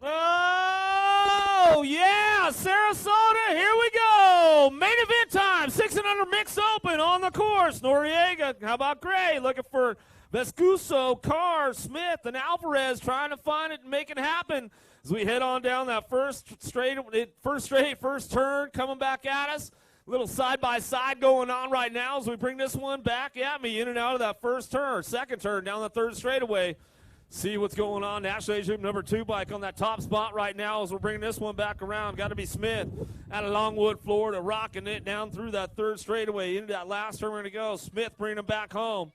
Oh, yeah, Sarasota, here we go. Main event time, 600 mixed open on the course. Noriega, how about Gray? Looking for Vescuso, Carr, Smith, and Alvarez trying to find it and make it happen as we head on down that first turn, coming back at us. Little side-by-side going on right now as we bring this one back at me in and out of that second turn down the third straightaway. See what's going on. National Age Group number 2 bike on that top spot right now as we're bringing this one back around. Got to be Smith out of Longwood, Florida, rocking it down through that third straightaway into that last turn. We're going to go. Smith bringing him back home.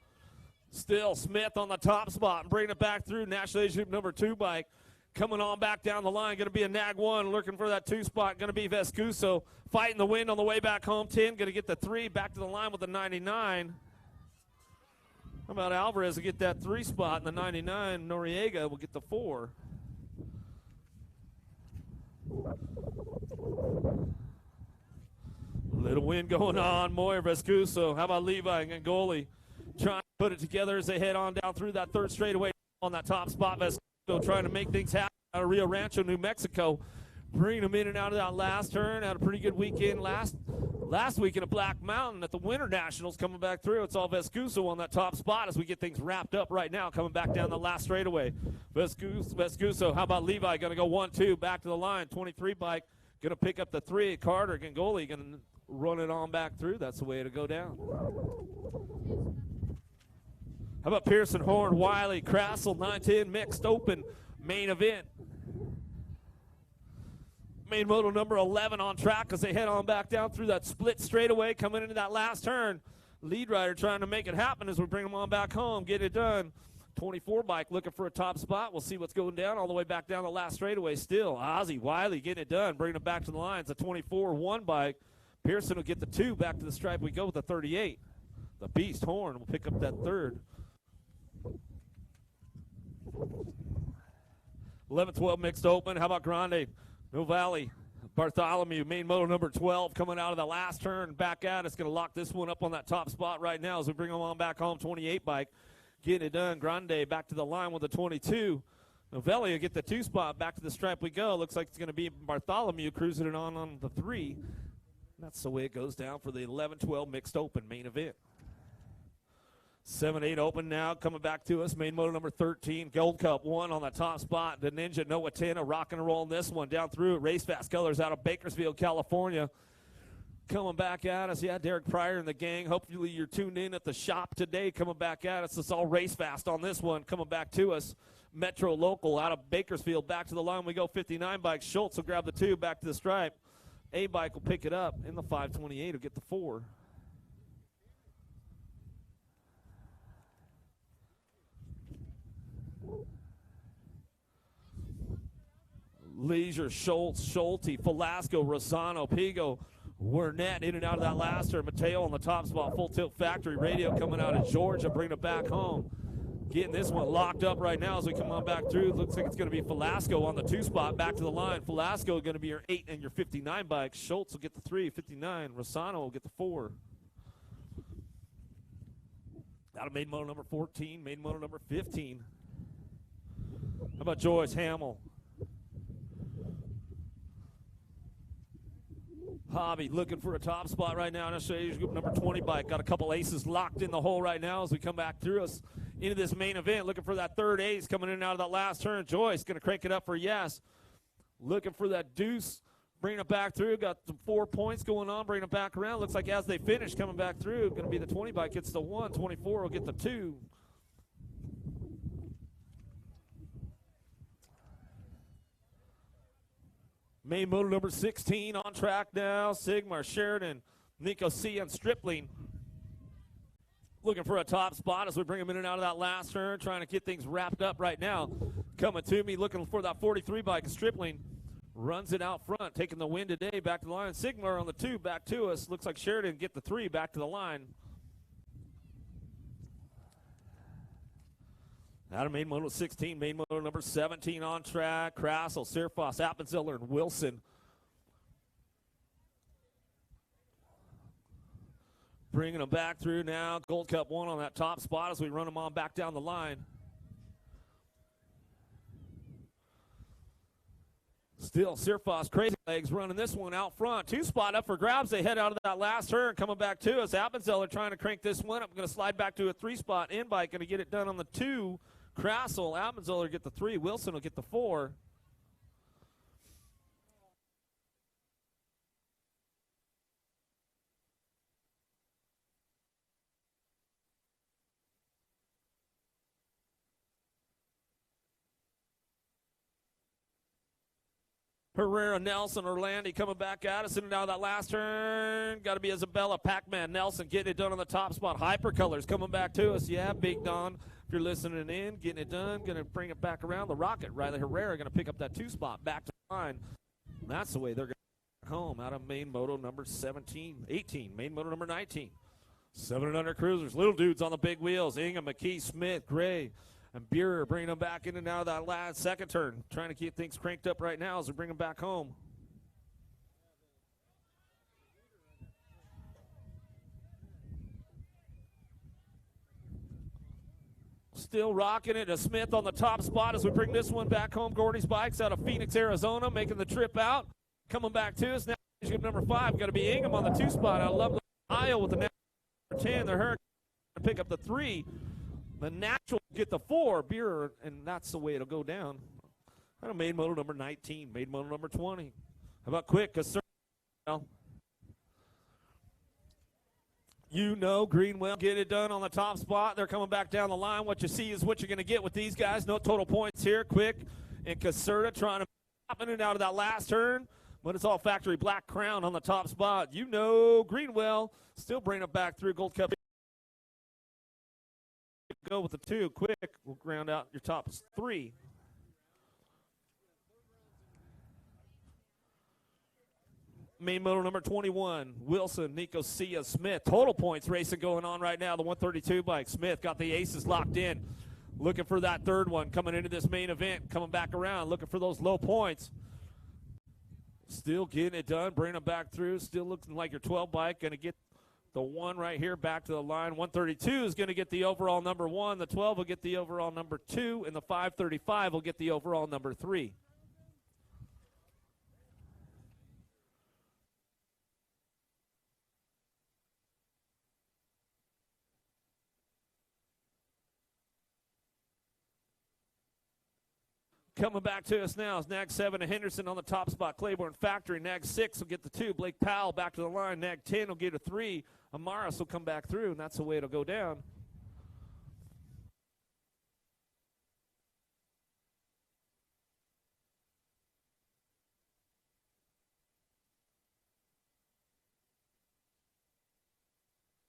Still Smith on the top spot and bringing it back through. National Age Group number 2 bike coming on back down the line. Going to be a Nag 1 looking for that 2 spot. Going to be Vescuso fighting the wind on the way back home. 10 going to get the 3 back to the line with the 99. How about Alvarez to get that 3 spot in the 99? Noriega will get the 4. Little wind going on. Moyer, Vescuso. How about Levi and Gangoli trying to put it together as they head on down through that third straightaway on that top spot. Vescuso trying to make things happen out of Rio Rancho, New Mexico. Bringing them in and out of that last turn. Had a pretty good weekend last weekend at Black Mountain at the Winter Nationals coming back through. It's all Vescuso on that top spot as we get things wrapped up right now coming back down the last straightaway. Vescuso, how about Levi? Going to go 1-2 back to the line. 23 bike going to pick up the 3. Carter, Gangoli going to run it on back through. That's the way to go down. How about Pearson, Horn, Wiley, Crassel, 9-10 mixed open main event. Main moto number 11 on track as they head on back down through that split straightaway coming into that last turn. Lead rider trying to make it happen as we bring them on back home, get it done. 24 bike looking for a top spot. We'll see what's going down all the way back down the last straightaway still. Ozzy, Wiley getting it done, bringing it back to the lines. A 24-1 bike. Pearson will get the 2 back to the stripe. We go with the 38. The Beast, Horn, will pick up that 3rd. 11-12 mixed open. How about Grande? No Valley, Bartholomew, main moto number 12 coming out of the last turn back out. It's going to lock this one up on that top spot right now as we bring them on back home. 28 bike getting it done. Grande back to the line with the 22. Novelli will get the 2 spot. Back to the stripe we go. Looks like it's going to be Bartholomew cruising it on the 3. That's the way it goes down for the 11-12 mixed open main event. 7-8 open now, coming back to us. Main moto number 13, Gold Cup 1 on the top spot. The Ninja Noah 10, rocking and rolling this one down through Race Fast Colors out of Bakersfield, California. Coming back at us. Yeah, Derek Pryor and the gang. Hopefully you're tuned in at the shop today. Coming back at us. It's all Race Fast on this one. Coming back to us. Metro Local out of Bakersfield. Back to the line we go. 59 bike. Schultz will grab the 2 back to the stripe. A bike will pick it up. In the 528 will get the 4. Leisure, Schultz, Schulte, Velasco, Rosano, Pigo, Wernette in and out of that last turn. Mateo on the top spot, Full Tilt Factory Radio coming out of Georgia, bringing it back home. Getting this one locked up right now as we come on back through. Looks like it's going to be Velasco on the 2 spot back to the line. Velasco going to be your 8 and your 59 bike. Schultz will get the 3, 59. Rosano will get the 4. Out of main moto number 14, main moto number 15. How about Joyce Hamill? Hobby looking for a top spot right now. National Age Group number 20 bike. Got a couple aces locked in the hole right now as we come back through us into this main event. Looking for that 3rd ace coming in and out of that last turn. Joyce going to crank it up for yes. Looking for that deuce. Bringing it back through. Got some 4 points going on. Bringing it back around. Looks like as they finish coming back through, going to be the 20 bike gets the 1. 24 will get the 2. Main motor number 16 on track now. Sigmar, Sheridan, Nico C. and Stripling looking for a top spot as we bring them in and out of that last turn, trying to get things wrapped up right now. Coming to me, looking for that 43 bike. Stripling runs it out front, taking the win today. Back to the line. Sigmar on the 2, back to us. Looks like Sheridan get the 3 back to the line. Out of main moto 16, main moto number 17 on track. Crassel, Serfoss, Appenzeller, and Wilson. Bringing them back through now. Gold Cup 1 on that top spot as we run them on back down the line. Still, Searfoss Crazy Legs running this one out front. 2-spot up for grabs. They head out of that last turn. Coming back to us. Appenzeller trying to crank this one up. Going to slide back to a 3-spot. In-bike going to get it done on the 2. Krassel, Appenzeller get the 3. Wilson will get the 4. Herrera, Nelson, Orlandi coming back at us. And now that last turn, got to be Isabella, Pac-Man, Nelson getting it done on the top spot. Hypercolors coming back to us. Yeah, Big Don, if you're listening in, getting it done. Going to bring it back around. The Rocket, Riley Herrera, going to pick up that 2-spot back to the line. And that's the way they're going to go home out of main moto number 18, main moto number 19. 7 and under cruisers. Little dudes on the big wheels. Ingham, McKee, Smith, Gray, and Buehrer bringing them back in and out of that last second turn. Trying to keep things cranked up right now as we bring them back home. Still rocking it. A Smith on the top spot as we bring this one back home. Gordy's Bikes out of Phoenix, Arizona, making the trip out. Coming back to us now. Number 5 got to be Ingham on the 2-spot. I love Ohio with the number 10. They're going to pick up the 3. The Natural get the 4, Buehrer, and that's the way it'll go down. Kind of main moto number 19, main moto number 20. How about quick? Well, you know, Greenwell get it done on the top spot. They're coming back down the line. What you see is what you're going to get with these guys. No total points here. Quick and Caserta trying to pop in and out of that last turn, but it's all factory Black Crown on the top spot. You know, Greenwell still bringing it back through Gold Cup. Go with the 2. Quick will ground out your top 3. Main moto number 21, Wilson, Nicosia, Smith. Total points racing going on right now. The 132 bike. Smith got the aces locked in. Looking for that 3rd one coming into this main event. Coming back around. Looking for those low points. Still getting it done. Bringing them back through. Still looking like your 12 bike. Going to get the 1 right here back to the line. 132 is going to get the overall number 1. The 12 will get the overall number 2. And the 535 will get the overall number 3. Coming back to us now is Nag 7 and Henderson on the top spot. Claiborne Factory. Nag 6 will get the 2. Blake Powell back to the line. Nag 10 will get a 3. Amaris will come back through, and that's the way it'll go down.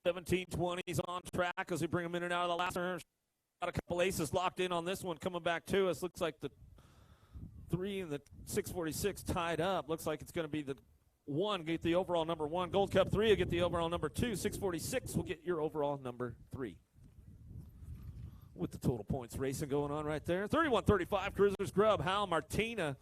$17.20s on track as we bring them in and out of the last turn. Got a couple aces locked in on this one coming back to us. Looks like the 3 and the 646 tied up. Looks like it's going to be the 1 get the overall number 1. Gold Cup 3 will get the overall number 2. 646 will get your overall number 3. With the total points racing going on right there. 31-35 Cruisers Grub, Hal, Martina.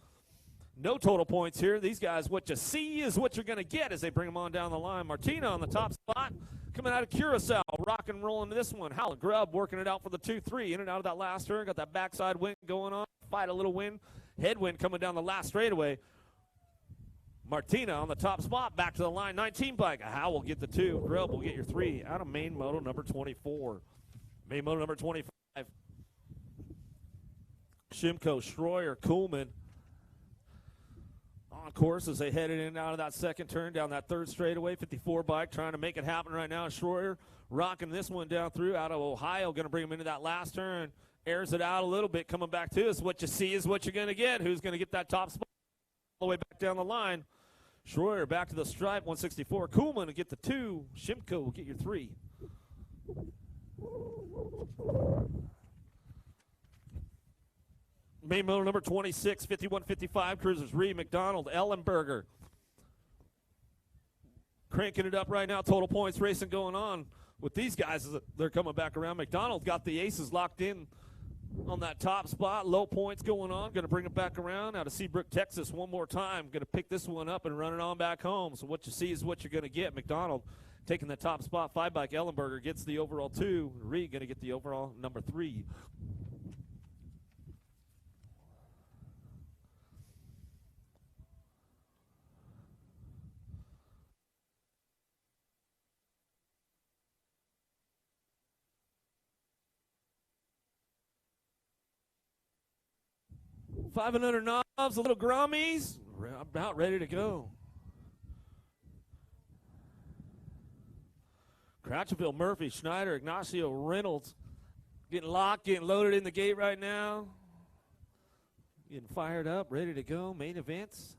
No total points here. These guys, what you see is what you're going to get as they bring them on down the line. Martina on the top spot. Coming out of Curacao, rock and rolling this one. Hal Grubb working it out for the 2-3. In and out of that last turn. Got that backside wind going on. Fight a little wind. Headwind coming down the last straightaway. Martina on the top spot. Back to the line. 19 bike. Hal will get the 2. Grubb will get your 3. Out of main moto number 24. Main moto number 25. Shimko, Schroyer, Kuhlman. On course as they headed in and out of that second turn down that 3rd straightaway. 54 bike trying to make it happen right now. Schroyer rocking this one down through out of Ohio. Going to bring him into that last turn. Airs it out a little bit coming back to us. What you see is what you're going to get. Who's going to get that top spot all the way back down the line? Schroyer back to the stripe. 164. Kuhlman will get the 2. Shimko will get your 3. Main motor number 26, 51-55 Cruisers. Reed, McDonald, Ellenberger. Cranking it up right now. Total points racing going on with these guys. They're coming back around. McDonald got the aces locked in on that top spot. Low points going on. Going to bring it back around out of Seabrook, Texas one more time. Going to pick this one up and run it on back home. So what you see is what you're going to get. McDonald taking the top spot. 5 bike Ellenberger gets the overall 2. Reed going to get the overall number 3. 500 knobs, the little grummies, about ready to go. Cratchville, Murphy, Schneider, Ignacio, Reynolds getting locked, getting loaded in the gate right now. Getting fired up, ready to go. Main events.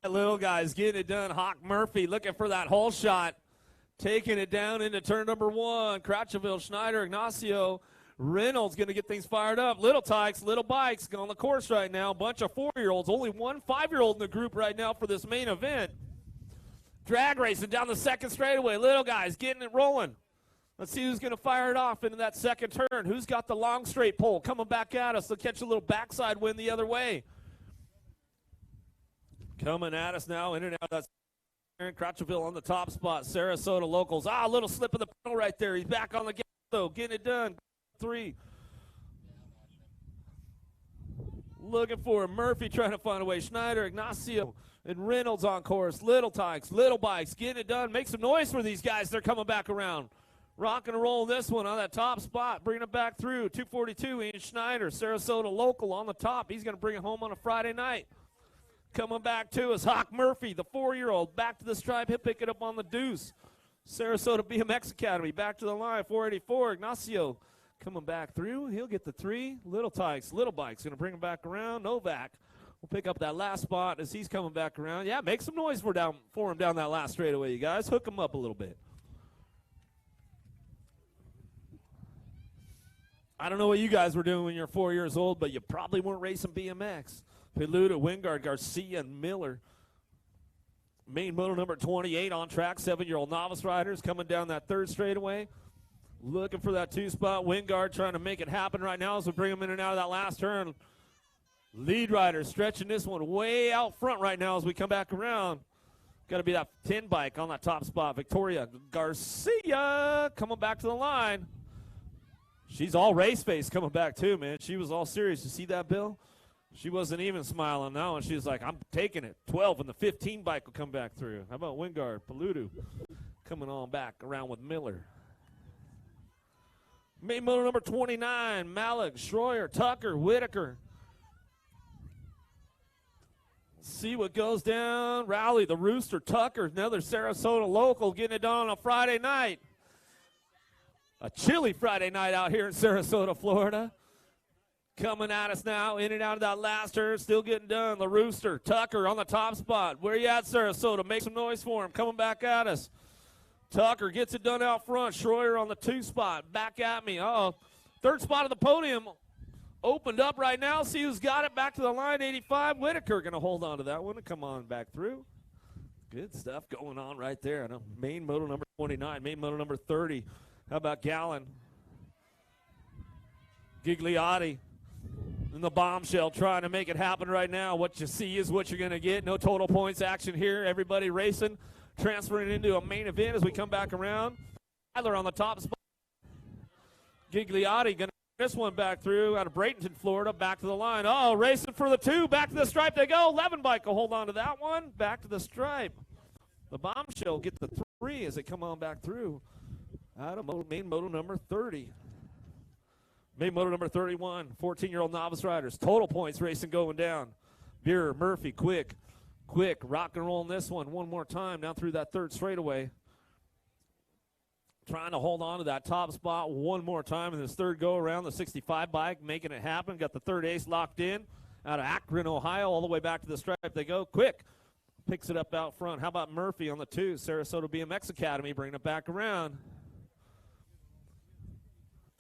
That little guy's getting it done. Hawk Murphy looking for that hole shot. Taking it down into turn number 1. Cratchville, Schneider, Ignacio. Reynolds going to get things fired up. Little Tykes, Little Bikes on the course right now. Bunch of 4-year-olds. Only one 5-year-old in the group right now for this main event. Drag racing down the second straightaway. Little guys getting it rolling. Let's see who's going to fire it off into that second turn. Who's got the long straight pole coming back at us? They'll catch a little backside wind the other way. Coming at us now, in and out of that. Cratchville on the top spot. Sarasota locals. A little slip of the pedal right there. He's back on the gas, though. Getting it done. 3. Looking for him. Murphy trying to find a way. Schneider, Ignacio, and Reynolds on course. Little Tykes, Little Bikes. Getting it done. Make some noise for these guys. They're coming back around. Rock and roll this one on that top spot. Bringing it back through. 242, Ian Schneider. Sarasota local on the top. He's going to bring it home on a Friday night. Coming back to us, Hawk Murphy, the 4-year-old, back to the stripe. He'll pick it up on the deuce. Sarasota BMX Academy, back to the line, 484. Ignacio coming back through. He'll get the 3. Little Tykes, Little Bikes, going to bring him back around. Novak will pick up that last spot as he's coming back around. Yeah, make some noise for him down that last straightaway, you guys. Hook him up a little bit. I don't know what you guys were doing when you were 4 years old, but you probably weren't racing BMX. Peluda, Wingard, Garcia, and Miller. Main moto number 28 on track. 7-year-old novice riders coming down that third straightaway. Looking for that 2 spot. Wingard trying to make it happen right now as we bring him in and out of that last turn. Lead rider stretching this one way out front right now as we come back around. Got to be that 10 bike on that top spot. Victoria Garcia coming back to the line. She's all race face coming back too, man. She was all serious. You see that, Bill? She wasn't even smiling now, and she was like, I'm taking it. 12, and the 15 bike will come back through. How about Wingard, Peludu coming on back around with Miller. Main motor number 29, Malik, Schroyer, Tucker, Whitaker. See what goes down. Rowley, the Rooster, Tucker, another Sarasota local getting it done on a Friday night. A chilly Friday night out here in Sarasota, Florida. Coming at us now, in and out of that last turn, still getting done. The Rooster, Tucker on the top spot. Where you at, Sarasota? Make some noise for him. Coming back at us. Tucker gets it done out front. Schroyer on the 2 spot. Back at me. Third spot of the podium opened up right now. See who's got it. Back to the line, 85. Whitaker going to hold on to that one and come on back through. Good stuff going on right there. Main moto number 29, main moto number 30. How about Gallen? Gigliotti. And the bombshell trying to make it happen right now. What you see is what you're going to get. No total points action here. Everybody racing, transferring into a main event as we come back around. Tyler on the top spot. Gigliotti going to this one back through out of Bradenton, Florida. Back to the line. Racing for the 2. Back to the stripe they go. 11 bike will hold on to that one. Back to the stripe. The bombshell get the 3 as they come on back through. Out of main moto number 30. Main motor number 31, 14-year-old novice riders. Total points racing going down. Beer, Murphy, quick, rock and roll in this one more time down through that third straightaway. Trying to hold on to that top spot one more time in this third go around. The 65 bike making it happen. Got the third ace locked in out of Akron, Ohio, all the way back to the stripe they go. Quick picks it up out front. How about Murphy on the 2? Sarasota BMX Academy bringing it back around.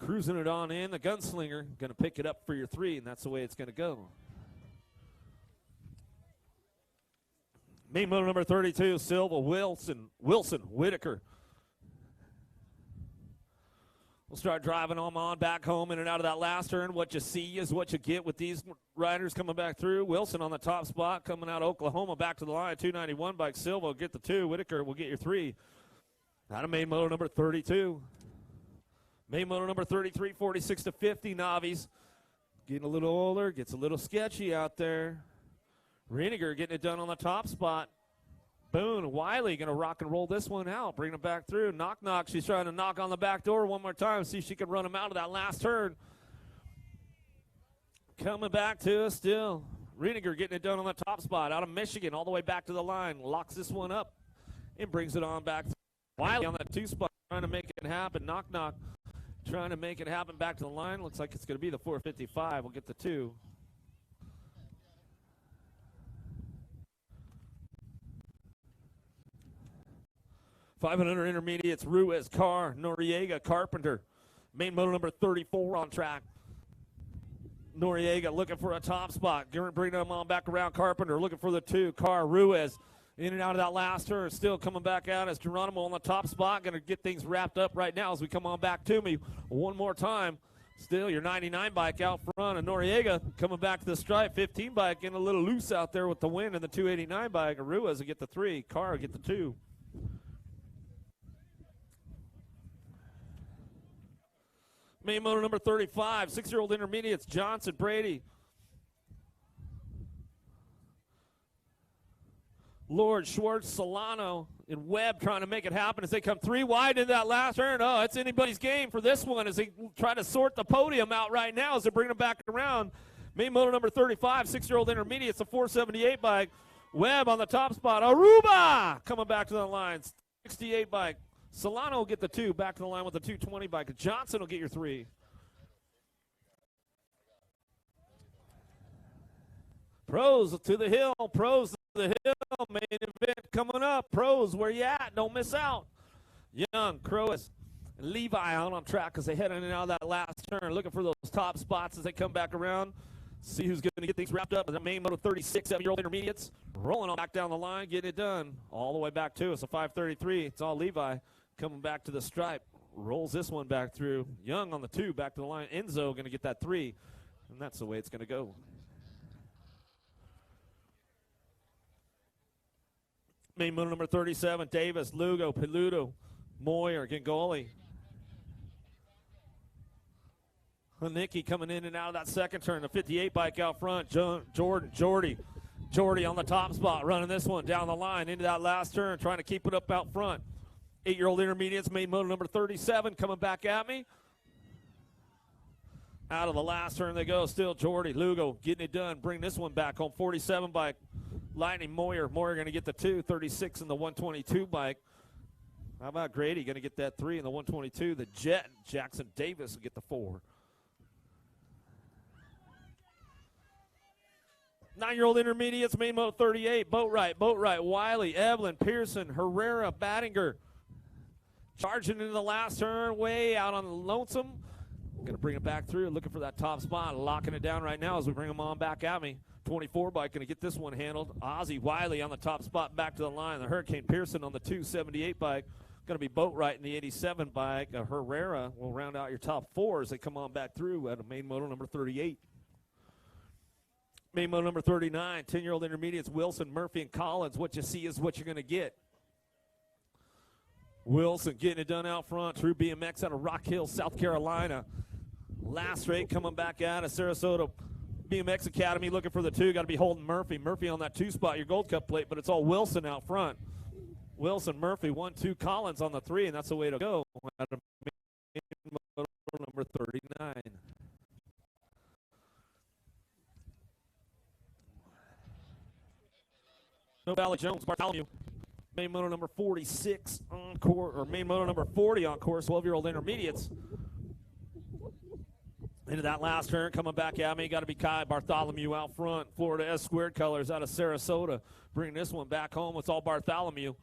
Cruising it on in. The gunslinger going to pick it up for your 3, and that's the way it's going to go. Main motor number 32, Silva, Wilson, Whitaker. We'll start driving them on back home in and out of that last turn. What you see is what you get with these riders coming back through. Wilson on the top spot, coming out of Oklahoma, back to the line. 291 bike. Silva will get the 2. Whitaker will get your 3. Out of main motor number 32. Main moto number 33, 46 to 50, Novice. Getting a little older, gets a little sketchy out there. Reiniger getting it done on the top spot. Boone, Wiley going to rock and roll this one out, bring it back through. Knock, knock. She's trying to knock on the back door one more time, see if she can run him out of that last turn. Coming back to us still. Reiniger getting it done on the top spot out of Michigan, all the way back to the line. Locks this one up and brings it on back. Wiley on that 2 spot, trying to make it happen. Knock, knock. Trying to make it happen back to the line. Looks like it's going to be the 455. We'll get the 2. .500 intermediates, Ruiz, Carr, Noriega, Carpenter. Main moto number 34 on track. Noriega looking for a top spot. Bring them on back around. Carpenter looking for the 2. Carr, Ruiz in and out of that last turn. Still coming back out as Geronimo on the top spot. Going to get things wrapped up right now as we come on back to me one more time. Still your 99 bike out front. And Noriega coming back to the stripe. 15 bike getting a little loose out there with the wind and the 289 bike. Ruiz will get the 3. Carr will get the 2. Main moto number 35, 6-year-old intermediates, Johnson, Brady. Lord, Schwartz, Solano, and Webb trying to make it happen as they come 3 wide into that last turn. Oh, it's anybody's game for this one as they try to sort the podium out right now as they bring them back around. Main moto number 35, 6-year-old intermediates, a 478 bike. Webb on the top spot. Aruba coming back to the line, 68 bike. Solano will get the 2, back to the line with the 220 bike. Johnson will get your 3. Pros to the hill, pros to the hill. Main event coming up. Pros, where you at? Don't miss out. Young, Croas, and Levi out on track as they head in and out of that last turn, looking for those top spots as they come back around. See who's going to get things wrapped up. The main moto 36, 7-year-old intermediates, rolling on back down the line, getting it done. All the way back to us, a 533. It's all Levi. Coming back to the stripe, rolls this one back through. Young on the 2, back to the line. Enzo going to get that 3, and that's the way it's going to go. Main moto number 37, Davis, Lugo, Peludo, Moyer, Gingoli. Hanicki coming in and out of that second turn. The 58 bike out front, Jordy on the top spot, running this one down the line into that last turn, trying to keep it up out front. 8-year-old intermediates, main moto number 37, coming back at me. Out of the last turn they go. Still Jordy, Lugo getting it done. Bring this one back home. 47 bike, Lightning Moyer. Moyer going to get the 2, 36 in the 122 bike. How about Grady going to get that 3 in the 122? The Jet, Jackson Davis will get the 4. 9-year-old intermediates, main moto 38, Boatwright, Wiley, Evelyn, Pearson, Herrera, Battinger. Charging into the last turn, way out on the lonesome. Going to bring it back through, looking for that top spot, locking it down right now as we bring them on back at me. 24 bike going to get this one handled. Ozzie Wiley on the top spot, back to the line. The Hurricane Pearson on the 278 bike. Going to be Boatwright in the 87 bike. Herrera will round out your top 4 as they come on back through at a main moto number 38. Main moto number 39, 10-year-old intermediates, Wilson, Murphy, and Collins. What you see is what you're going to get. Wilson getting it done out front. True BMX out of Rock Hill, South Carolina. Last straight coming back out of Sarasota BMX Academy, looking for the 2. Got to be holding Murphy. Murphy on that 2 spot, your Gold Cup plate, but it's all Wilson out front. Wilson, Murphy, 1, 2, Collins on the 3, and that's the way to go. At a main moto number 39. No Valley Jones, Bartholomew. Main moto number 46 on course, or main moto number 40 on course, 12-year-old intermediates. Into that last turn, coming back at me, got to be Kai Bartholomew out front. Florida S squared colors out of Sarasota. Bringing this one back home. It's all Bartholomew.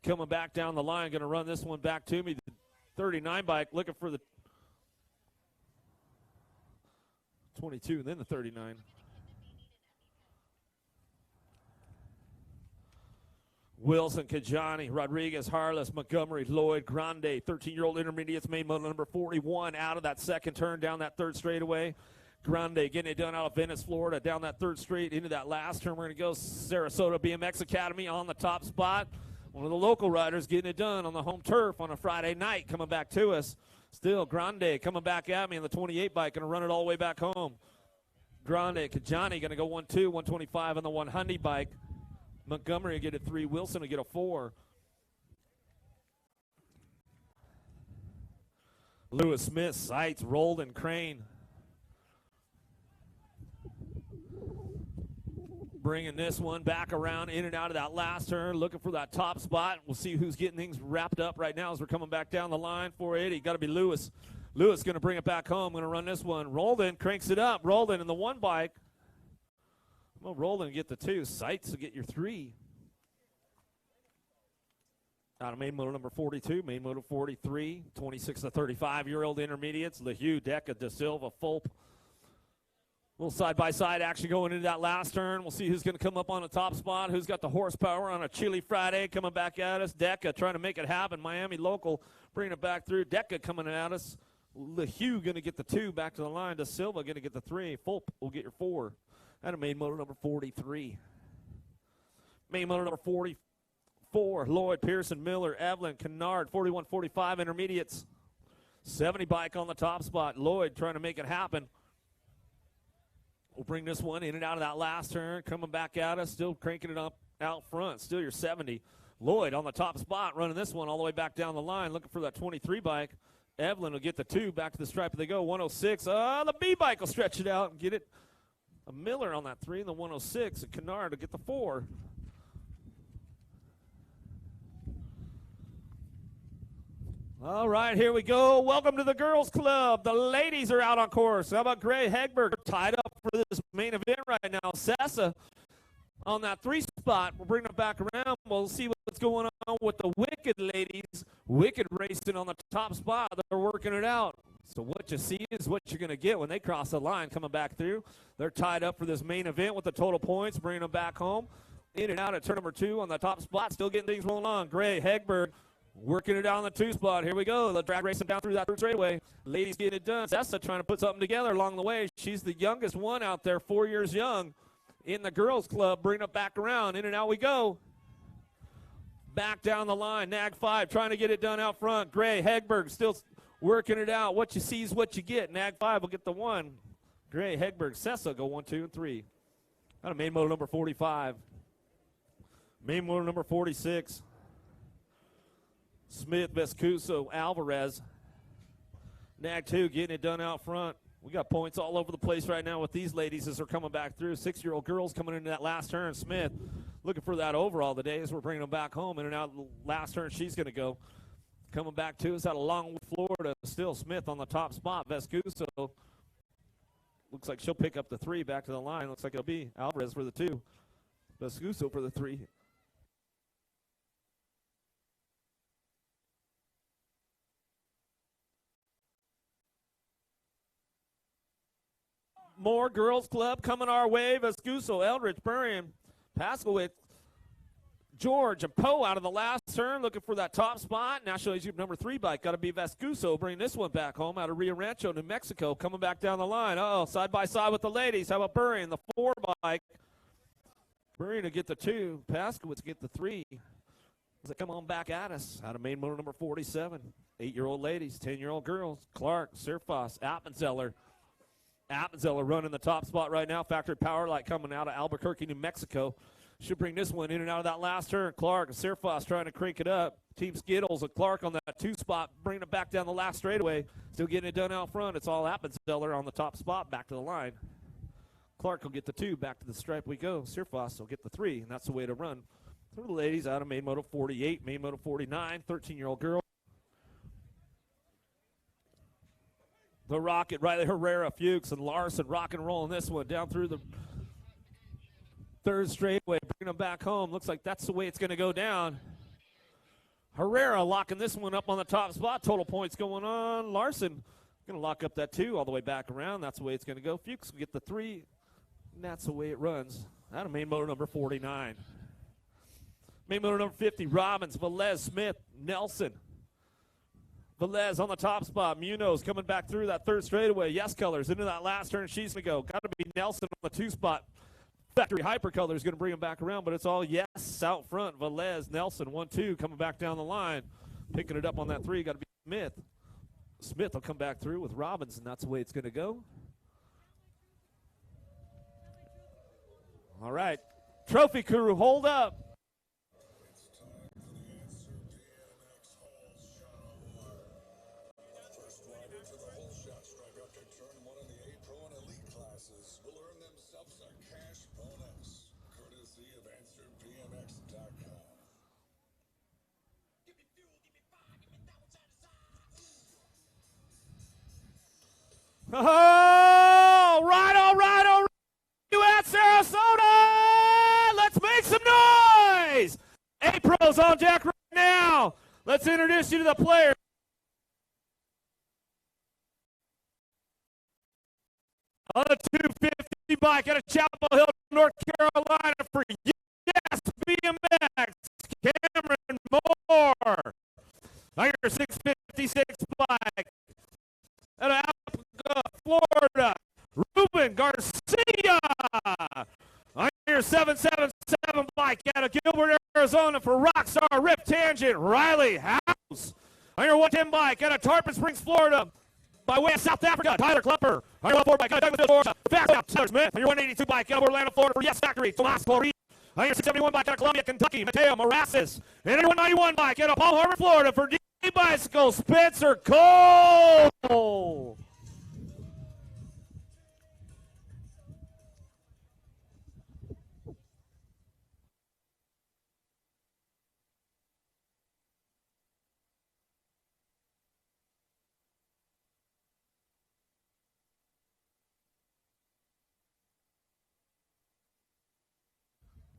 Coming back down the line, going to run this one back to me. The 39 bike, looking for the 22, and then the 39. Wilson, Kajani, Rodriguez, Harless, Montgomery, Lloyd, Grande, 13-year-old intermediates, main moto number 41, out of that second turn, down that 3rd straightaway. Grande getting it done out of Venice, Florida, down that 3rd straight into that last turn. We're going to go Sarasota BMX Academy on the top spot. One of the local riders getting it done on the home turf on a Friday night, coming back to us. Still, Grande coming back at me in the 28 bike, going to run it all the way back home. Grande, Kajani going to go 1-2, 125 on the 100 bike. Montgomery will get a 3, Wilson will get a 4. Lewis Smith, Seitz, Roldan, Crane. Bringing this one back around in and out of that last turn, looking for that top spot. We'll see who's getting things wrapped up right now as we're coming back down the line. 480, got to be Lewis. Lewis going to bring it back home, going to run this one. Roldan cranks it up. Roldan in the 1 bike. Well, Roldan get the 2. Seitz will get your 3. Out of main motor number 42, main motor 43, 26 to 35-year-old intermediates. LeHue, Deca, De Silva, Fulp. Little side-by-side action going into that last turn. We'll see who's going to come up on the top spot, who's got the horsepower on a chilly Friday coming back at us. Deca trying to make it happen. Miami local bringing it back through. Deca coming at us. LeHue going to get the 2 back to the line. De Silva going to get the 3. Fulp will get your 4. Out of main motor number 43. Main motor number 44, Lloyd, Pearson, Miller, Evelyn, Kennard, 41-45 intermediates. 70 bike on the top spot. Lloyd trying to make it happen. We'll bring this one in and out of that last turn. Coming back at us, still cranking it up out front. Still your 70. Lloyd on the top spot, running this one all the way back down the line, looking for that 23 bike. Evelyn will get the 2. Back to the stripe they go. 106. The B bike will stretch it out and get it. A Miller on that 3 and the 106. And Kennard will get the 4. All right, here we go. Welcome to the girls' club. The ladies are out on course. How about Gray Hegberg tied up for this main event right now? Sessa on that 3 spot. We'll bring them back around. We'll see what's going on with the Wicked ladies. Wicked racing on the top spot. They're working it out. So what you see is what you're going to get when they cross the line coming back through. They're tied up for this main event with the total points, bringing them back home. In and out at turn number 2 on the top spot. Still getting things rolling on. Gray Hegberg working it out on the 2 spot. Here we go. The drag racing down through that third straightaway. Ladies getting it done. Sessa trying to put something together along the way. She's the youngest one out there, 4 years young in the girls club. Bring it back around. In and out we go. Back down the line. Nag 5 trying to get it done out front. Gray Hegberg still working it out. What you see is what you get. Nag 5 will get the 1. Gray Hegberg. Sessa go 1, 2, and 3. Out of main motor number 45. Main motor number 46. Smith, Vescuso, Alvarez. Nag 2 getting it done out front. We got points all over the place right now with these ladies as they're coming back through. 6-year-old girls coming into that last turn. Smith looking for that overall today as we're bringing them back home. In and out the last turn she's going to go. Coming back to us out of Longwood, Florida. Still Smith on the top spot. Vescuso looks like she'll pick up the 3 back to the line. Looks like it'll be Alvarez for the 2. Vescuso for the 3. More girls club coming our way. Vescuso, Eldridge, Burrian, Paskowitz, George, and Poe out of the last turn looking for that top spot. National Age Group number 3 bike. Got to be Vescuso. Bring this one back home out of Rio Rancho, New Mexico. Coming back down the line. Side by side with the ladies. How about Burrian, the 4 bike? Burrian will get the 2. Paskowitz get the 3. As they come on back at us. Out of main motor number 47. 8-year-old ladies, 10-year-old girls. Clark, Surfoss, Appenzeller. Appenzeller running the top spot right now. Factory Power Light coming out of Albuquerque, New Mexico. Should bring this one in and out of that last turn. Clark and Surfoss trying to crank it up. Team Skittles and Clark on that 2 spot, bringing it back down the last straightaway. Still getting it done out front. It's all Appenzeller on the top spot, back to the line. Clark will get the 2, back to the stripe we go. Surfoss will get the 3, and that's the way to run. For the ladies out of main moto 48, main moto 49, 13-year-old girl. The Rocket, Riley Herrera, Fuchs, and Larson rock and rolling this one down through the 3rd straightaway, bringing them back home. Looks like that's the way it's going to go down. Herrera locking this one up on the top spot. Total points going on. Larson going to lock up that 2 all the way back around. That's the way it's going to go. Fuchs will get the 3, and that's the way it runs. Out of main motor number 49. Main motor number 50, Robbins, Velez, Smith, Nelson. Velez on the top spot. Munoz coming back through that 3rd straightaway. Yes Colors into that last turn. She's going to go. Got to be Nelson on the 2 spot. Factory Hypercolor is going to bring him back around, but it's all Yes out front. Velez, Nelson, 1-2 coming back down the line. Picking it up on that 3. Got to be Smith. Smith will come back through with Robbins, and that's the way it's going to go. All right. Trophy crew, hold up. Oh, all right. You at Sarasota. Let's make some noise. A pros on deck right now. Let's introduce you to the players. On the 250 bike out of Chapel Hill, North Carolina for Yes BMX, Cameron Moore. On your 656 bike out of Florida, Ruben Garcia. On your 777 bike out of Gilbert, Arizona for Rockstar Rip Tangent, Riley House. On your 110 bike out of Tarpon Springs, Florida, by way of South Africa, Tyler Klepper. On your 104 bike out of Douglasville, Florida, Fast Out, Tyler Smith. On your 182 bike out of Orlando, Florida for Yes Factory, Tomas Correa. On your 671 bike out of Columbia, Kentucky, Mateo Morassis. And on your 191 bike out of Palm Harbor, Florida for D Bicycle, Spencer Cole.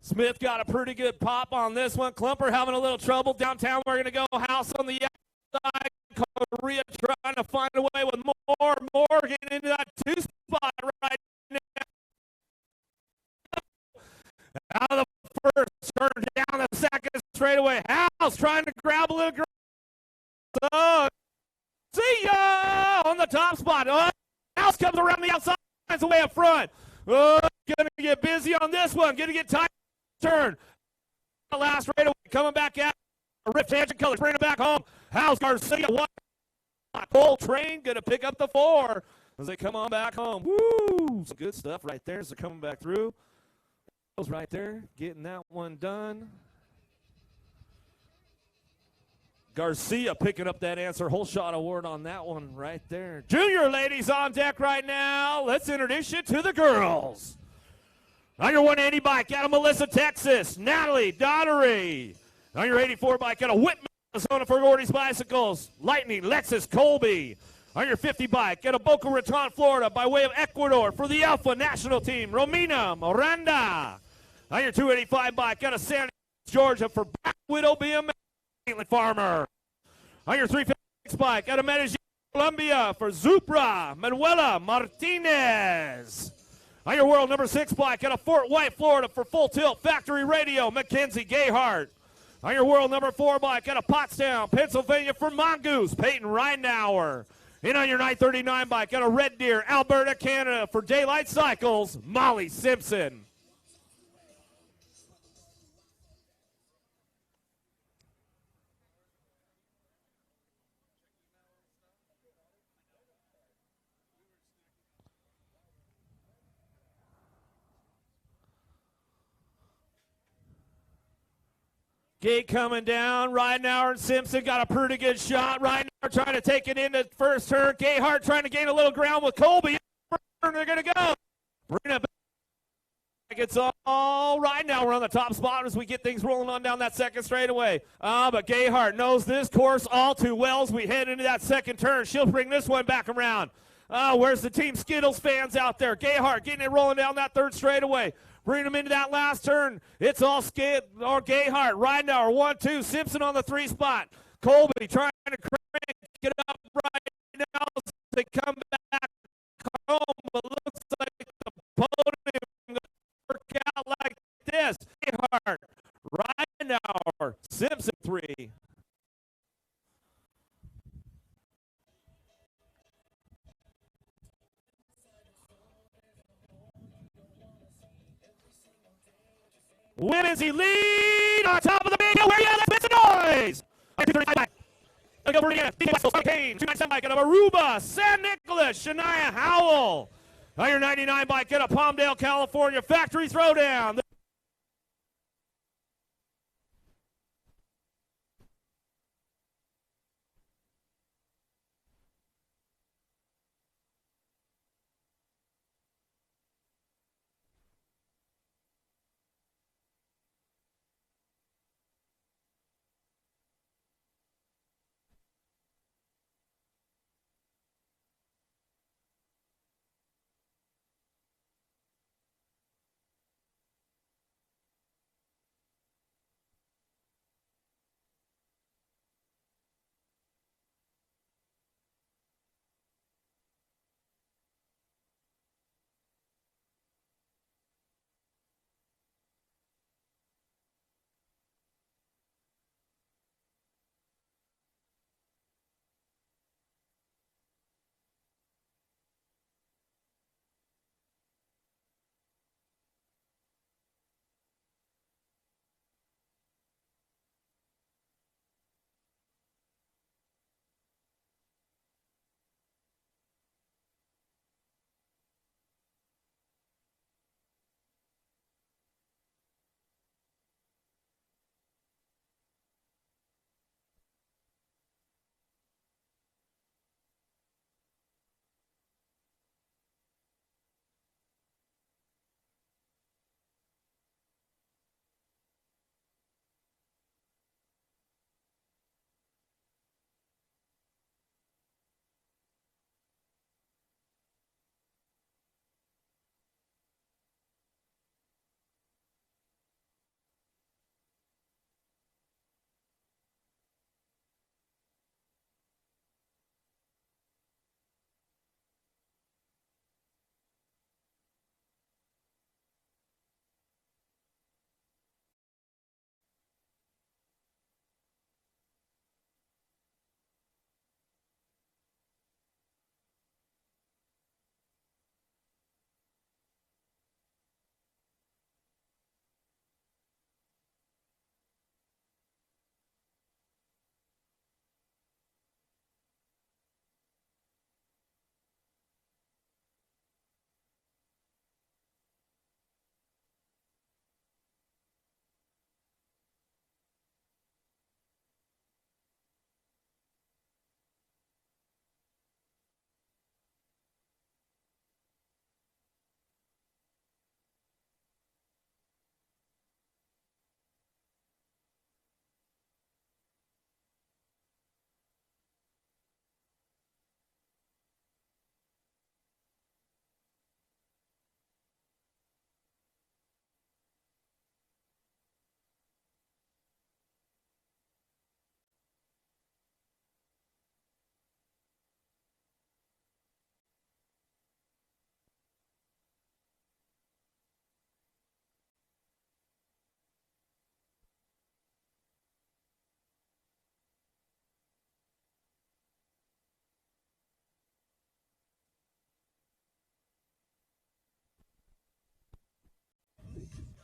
Smith got a pretty good pop on this one. Klumper having a little trouble downtown. We're going to go House on the outside. Correa trying to find a way with Moore. Moore getting into that two spot right now. Out of the first, turn down the second straightaway. House trying to grab a little ground. So, see ya on the top spot. House comes around the outside, finds a way up front. Gonna get busy on this one. Gonna get tight. Turn. Last right away. Coming back out. Rip Tangent Colors. Bring it back home. House Garcia. One. Cole Train going to pick up the 4 as they come on back home. Woo! Some good stuff right there as they're coming back through. Right there. Getting that one done. Garcia picking up that answer. Whole shot award on that one right there. Junior ladies on deck right now. Let's introduce you to the girls. On your 180 bike out of Melissa, Texas, Natalie Daughtery. On your 84 bike out of Whitman, Arizona for Gordy's Bicycles, Lightning Lexus Colby. On your 50 bike out of Boca Raton, Florida, by way of Ecuador for the Alpha National Team, Romina Miranda. On your 285 bike out of San Georgia for Black Widow BMX, Caitlin Farmer. On your 356 bike out of Medellin, Colombia for Zupra Manuela Martinez. On your world number 6 bike out of Fort White, Florida for Full Tilt Factory Radio, Mackenzie Gayhart. On your world number 4 bike out of Pottstown, Pennsylvania for Mongoose, Peyton Reinauer. And on your 939 bike out of Red Deer, Alberta, Canada for Daylight Cycles, Molly Simpson. Gate coming down. Reinauer and Simpson got a pretty good shot. Reinauer trying to take it into first turn. Gayhart trying to gain a little ground with Colby. They're going to go. Bring it back. It's all right now. We're on the top spot as we get things rolling on down that second straightaway. But Gayhart knows this course all too well as we head into that second turn. She'll bring this one back around. Where's the Team Skittles fans out there? Gayhart getting it rolling down that third straightaway. Bring them into that last turn. It's all Gayhart. Reinauer, 1-2. Simpson on the 3 spot. Colby trying to crank it up right now as they come back home. It looks like the podium going to work out like this. Gayhart, Reinauer, Simpson 3. Women's elite on top of the big hill. Where you at? Let's make some noise. over again. Kane, 297 bike out of Aruba, San Nicolas, Shania Howell. On your 99 bike out of Palmdale, California, Factory Throwdown.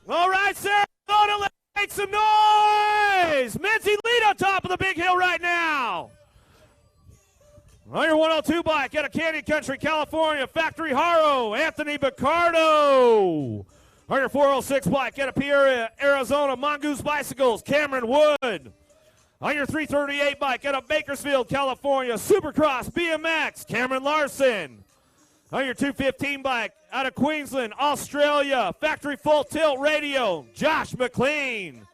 All right, Sarasota, let's make some noise. Mincy lead on top of the big hill right now. On your 102 bike out of Canyon Country, California, Factory Haro, Anthony Picardo. On your 406 bike out of Pierre, Arizona, Mongoose Bicycles, Cameron Wood. On your 338 bike out of Bakersfield, California, Supercross BMX, Cameron Larson. On your 215 bike out of Queensland, Australia, Factory Full Tilt Radio, Josh McLean.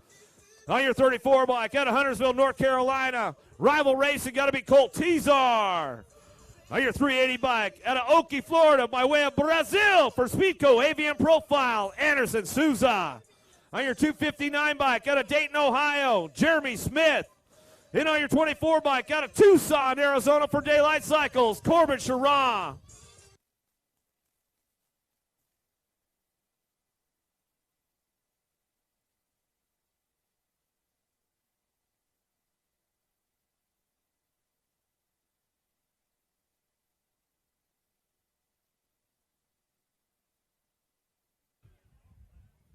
On your 34 bike out of Huntersville, North Carolina, Rival Racing, got to be Colt Tizar. On your 380 bike out of Oakey, Florida, by way of Brazil for Speedco AVM Profile, Anderson Souza. On your 259 bike out of Dayton, Ohio, Jeremy Smith. And on your 24 bike out of Tucson, Arizona for Daylight Cycles, Corbin Sherrah.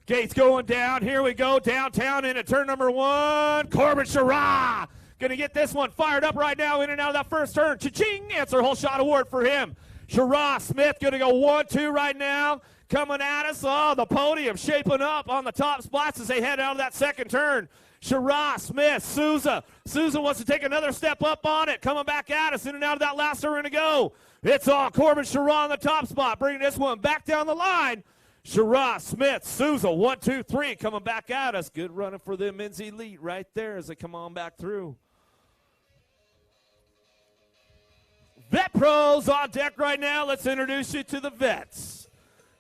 Gates going down. Here we go. Downtown into turn number one. Corbin Sherrah Going to get this one fired up right now in and out of that first turn. Cha-ching! Answer whole shot award for him. Sherrod Smith going to go 1-2 right now. Coming at us. Oh, the podium shaping up on the top spots as they head out of that second turn. Sherrod Smith, Souza. Souza wants to take another step up on it. Coming back at us in and out of that last turn to go. It's all Corbin Sherrod on the top spot. Bringing this one back down the line. Sherrod Smith, Souza, 1, 2, 3, coming back at us. Good running for the men's elite right there as they come on back through. Vet Pros on deck right now. Let's introduce you to the vets.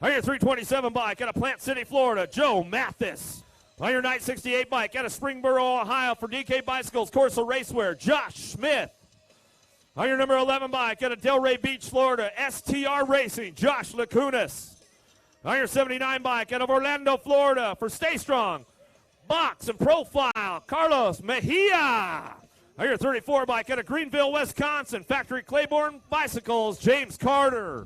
On your 327 bike out of Plant City, Florida, Joe Mathis. On your 968 bike out of Springboro, Ohio for DK Bicycles, Corso Racewear, Josh Smith. On your number 11 bike out of Delray Beach, Florida, STR Racing, Josh Lacunas. On your 79 bike out of Orlando, Florida for Stay Strong, Box and Profile, Carlos Mejia. On your 34 bike out of Greenville, Wisconsin, Factory Claiborne Bicycles, James Carter.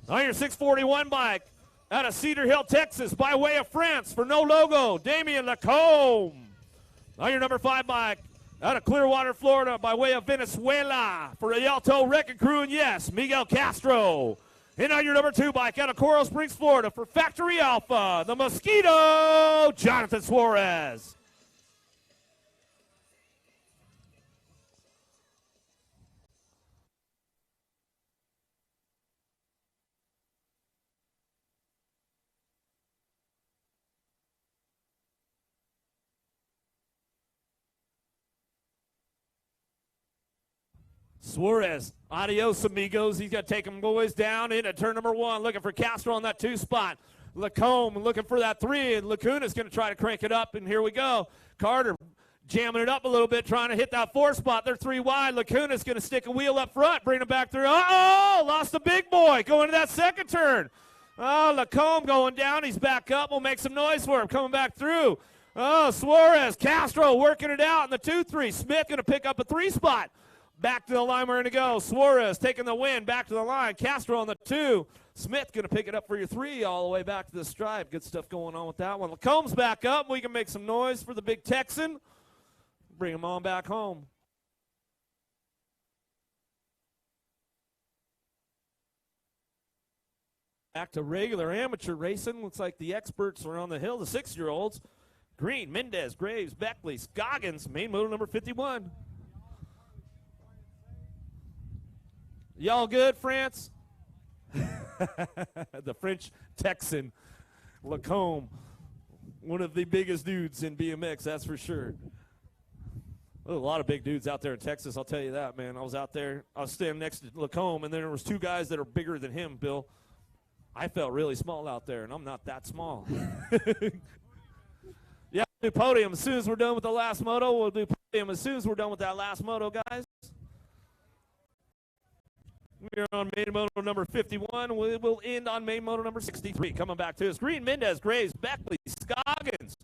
On your 641 bike out of Cedar Hill, Texas, by way of France for No Logo, Damian Lacombe. On your number 5 bike out of Clearwater, Florida, by way of Venezuela for Rialto Wrecking Crew, and yes, Miguel Castro. And on your number 2 bike out of Coral Springs, Florida for Factory Alpha, the Mosquito, Jonathan Suarez. Suarez, adios amigos. He's got to take them boys down into turn number 1. Looking for Castro on that 2 spot. Lacombe looking for that 3, and Lacuna's going to try to crank it up, and here we go. Carter jamming it up a little bit, trying to hit that 4 spot. They're 3 wide. Lacuna's going to stick a wheel up front, bring it back through. Uh-oh, lost the big boy going to that second turn. Oh, Lacombe going down. He's back up. We'll make some noise for him coming back through. Oh, Suarez, Castro working it out in the 2-3. Smith going to pick up a 3 spot. Back to the line we're going to go. Suarez taking the win, back to the line. Castro on the 2. Smith going to pick it up for your 3 all the way back to the stripe. Good stuff going on with that one. Lacombe's back up. We can make some noise for the big Texan. Bring him on back home. Back to regular amateur racing. Looks like the experts are on the hill, the 6-year-olds. Green, Mendez, Graves, Beckley, Scoggins, main motor number 51. Y'all good, France? The French Texan, Lacombe, one of the biggest dudes in BMX, that's for sure. There's a lot of big dudes out there in Texas, I'll tell you that, man. I was out there, I was standing next to Lacombe, and then there was 2 guys that are bigger than him, Bill. I felt really small out there, and I'm not that small. Yeah, we'll do podium as soon as we're done with the last moto. We'll do podium as soon as we're done with that last moto, guys. We're on main moto number 51. We will end on main moto number 63. Coming back to us, Green, Mendez, Graves, Beckley, Scoggins.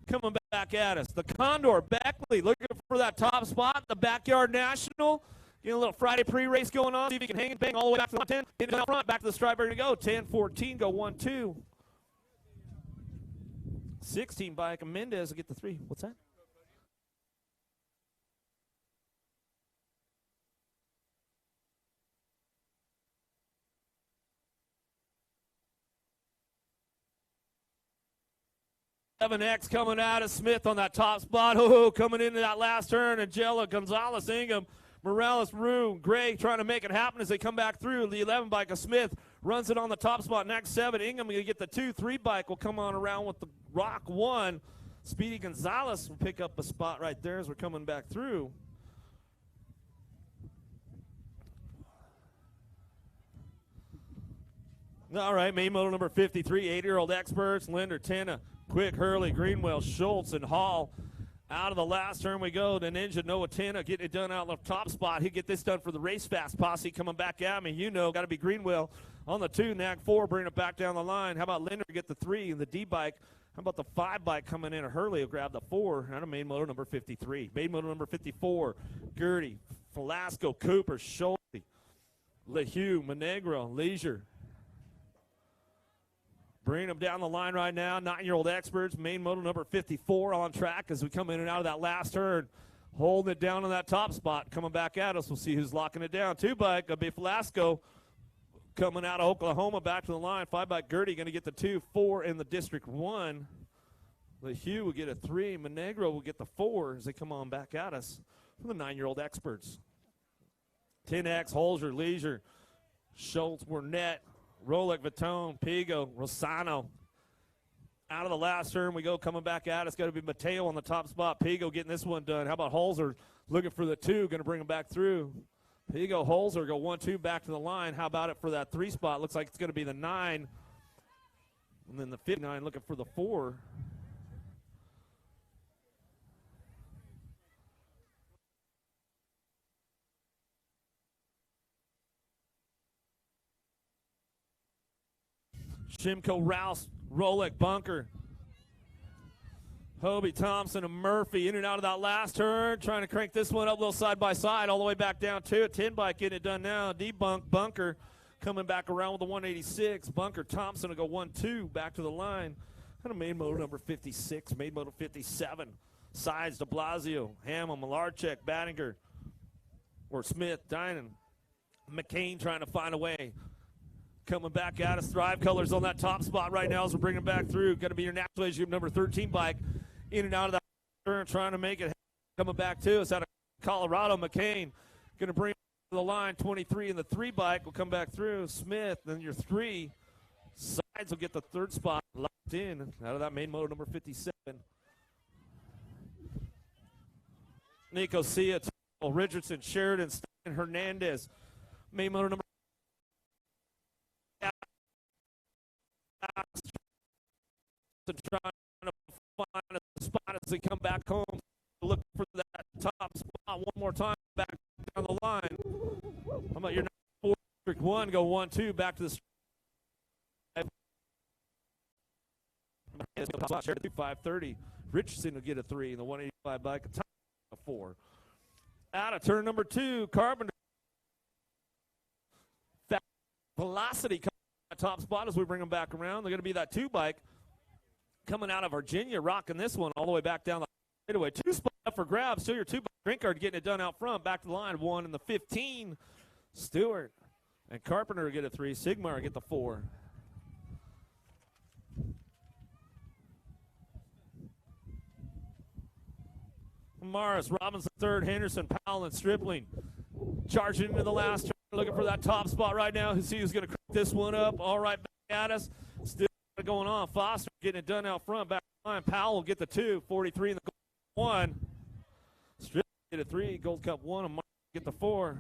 Coming back at us. The Condor, Beckley, looking for that top spot. The Backyard National. Getting a little Friday pre-race going on. See if he can hang and bang all the way back to the 10. Hit it down front, back to the stripe, ready to go. 10-14, go 1-2. 16 bike, Mendez will get the 3. What's that? X coming out of Smith on that top spot. Oh, coming into that last turn. Angela, Gonzalez, Ingham, Morales, Rue, Gray trying to make it happen as they come back through. The 11 bike of Smith runs it on the top spot. Next 7, Ingham will get the 2-3 bike. Will come on around with the Rock 1. Speedy Gonzalez will pick up a spot right there as we're coming back through. All right, main moto number 53, 8-year-old experts, Linder, Tanna, Quick, Hurley, Greenwell, Schultz, and Hall. Out of the last turn we go. The Ninja, Noah Tanna, getting it done out on the top spot. He'll get this done for the Race Fast posse coming back at me. You know, got to be Greenwell on the 2, Nag 4, bring it back down the line. How about Linder get the 3 and the D bike? How about the 5 bike coming in? Hurley will grab the 4 out of main motor number 53. Main motor number 54, Gertie, Velasco, Cooper, Schulte, LeHue, Monegro, Leisure. Bringing them down the line right now. 9-year-old experts, main moto number 54 on track as we come in and out of that last turn. holding it down on that top spot. Coming back at us, we'll see who's locking it down. 2-bike, going to be Velasco coming out of Oklahoma back to the line. 5-bike Gertie going to get the 2, 4 in the District 1. The Hugh will get a 3. Monegro will get the 4 as they come on back at us from the 9-year-old experts. 10X, Holzer, Leisure, Schultz, Burnett, Rolick, Vitone, Pigo, Rosano. Out of the last turn we go, coming back at us. Got to be Mateo on the top spot. Pigo getting this one done. How about Holzer looking for the 2, going to bring him back through. Pigo, Holzer go 1-2 back to the line. How about it for that 3 spot? Looks like it's going to be the 9. And then the 59 looking for the 4. Shimko, Rouse, Rolick, Bunker, Hobie, Thompson, and Murphy in and out of that last turn. Trying to crank this one up a little side by side all the way back down to it. 10-bike getting it done now. Debunk, Bunker coming back around with the 186. Bunker, Thompson will go 1-2 back to the line. Kind of main motor number 56, main motor 57. Sides, de Blasio, Hamill, Malarchek, Battinger, or Smith, Dinan. McCain trying to find a way. Coming back at us, Thrive Colors on that top spot right now as we're bringing back through. Going to be your National Age Group number 13 bike in and out of that turn, trying to make it. Coming back to us out of Colorado, McCain going to bring to the line 23 in the 3 bike. Will come back through. Smith, then your 3. Sides will get the 3rd spot locked in out of that main motor number 57. Nico Sia, Richardson, Sheridan, Stein, Hernandez. Main motor number trying to find a spot as they come back home. Look for that top spot one more time back down the line. How about your 4, District 1 go 1-2 back to the stripe. 530. Richardson will get a 3 in the 185 bike. A 4. Out of turn number 2, Carpenter. Velocity coming at top spot as we bring them back around. They're going to be that 2 bike coming out of Virginia, rocking this one all the way back down the straightaway. 2 spot up for grabs. Still your 2 bike Drinkard getting it done out front. Back to the line. 1 in the 15. Stewart and Carpenter get a 3. Sigmar get the 4. Morris, Robinson 3rd, Henderson, Powell, and Stripling charging into the last turn, looking for that top spot right now. See who's going to crank this one up. All right, back at us. Still going on. Foster getting it done out front. Back line. Powell will get the 2. 43 in the Gold 1. Stripling get a 3. Gold Cup 1. And Mark get the 4.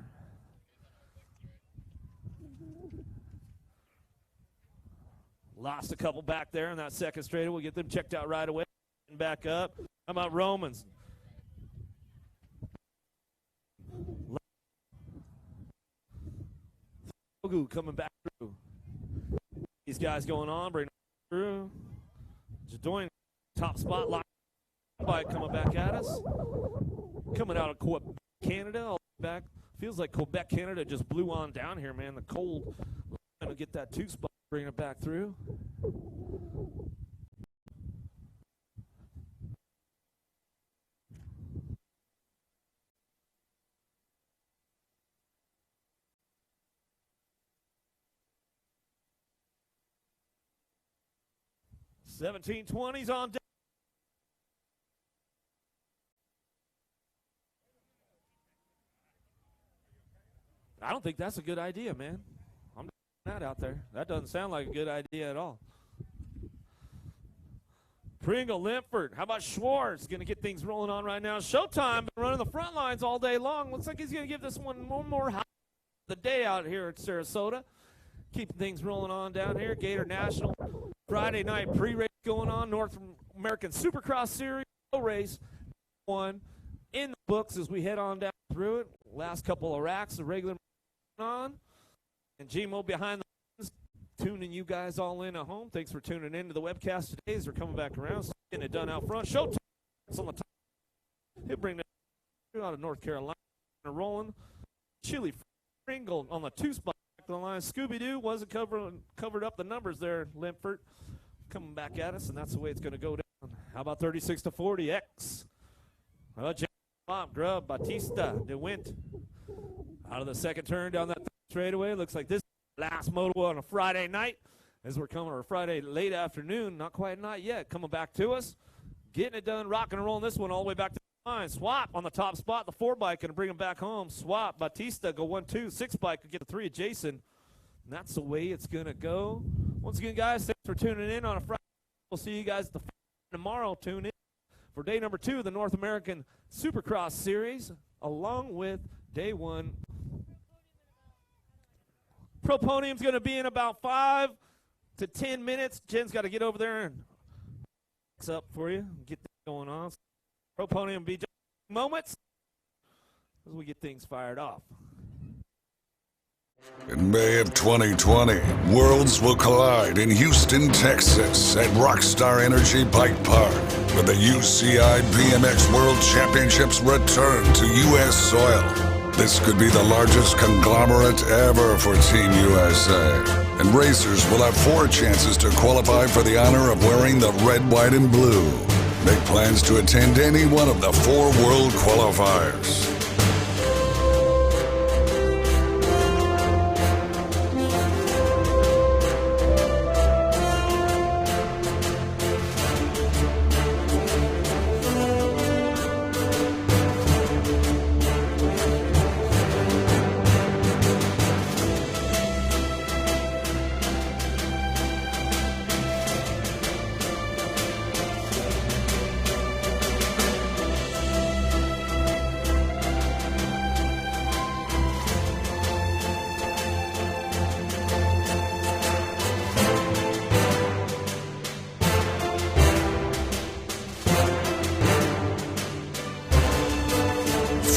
Lost a couple back there in that second straightaway. We'll get them checked out right away. And back up. How about Romans? Coming back through. These guys going on, bringing through. Jadoin, top spot, lock by coming back at us. Coming out of Quebec, Canada, all back. Feels like Quebec, Canada just blew on down here, man. The cold. Going to get that 2 spot, bring it back through. $17.20s on deck. I don't think that's a good idea, man. I'm not out there. That doesn't sound like a good idea at all. Pringle, Linford. How about Schwartz? Going to get things rolling on right now. Showtime, been running the front lines all day long. Looks like he's going to give this one more high the day out here at Sarasota. Keeping things rolling on down here. Gator National. Friday night pre-race going on. North American Supercross Series race 1 in the books as we head on down through it. Last couple of racks, the regular on. And Gmo behind the scenes, tuning you guys all in at home. Thanks for tuning in to the webcast today as we're coming back around. So getting it done out front. Showtime on the top. He'll bring it out of North Carolina. Rolling. Chili Pringle on the 2 spot. The line. Scooby-Doo wasn't covered up the numbers there. Linford coming back at us, and that's the way it's going to go down. How about 36-40 X? Grub, Batista, DeWint. Out of the second turn down that third straightaway. Looks like this is the last moto on a Friday night as we're coming, or Friday late afternoon. Not yet. Coming back to us. Getting it done, rocking and rolling this one all the way back to the line. Swap on the top spot, the 4-bike, and bring him back home. Swap, Batista, go 1-2. 6-bike could get the 3 of Jason. And that's the way it's going to go. Once again, guys, thanks for tuning in on a Friday. We'll see you guys tomorrow. Tune in for day number 2 of the North American Supercross Series, along with day 1. Pro Podium's going to be in about 5 to 10 minutes. Jen's got to get over there and fix up for you, get that going on. Pro Podium will be just moments as we get things fired off. In May of 2020, worlds will collide in Houston, Texas at Rockstar Energy Bike Park, where the UCI BMX World Championships return to U.S. soil. This could be the largest conglomerate ever for Team USA. And racers will have 4 chances to qualify for the honor of wearing the red, white, and blue. Make plans to attend any one of the 4 world qualifiers.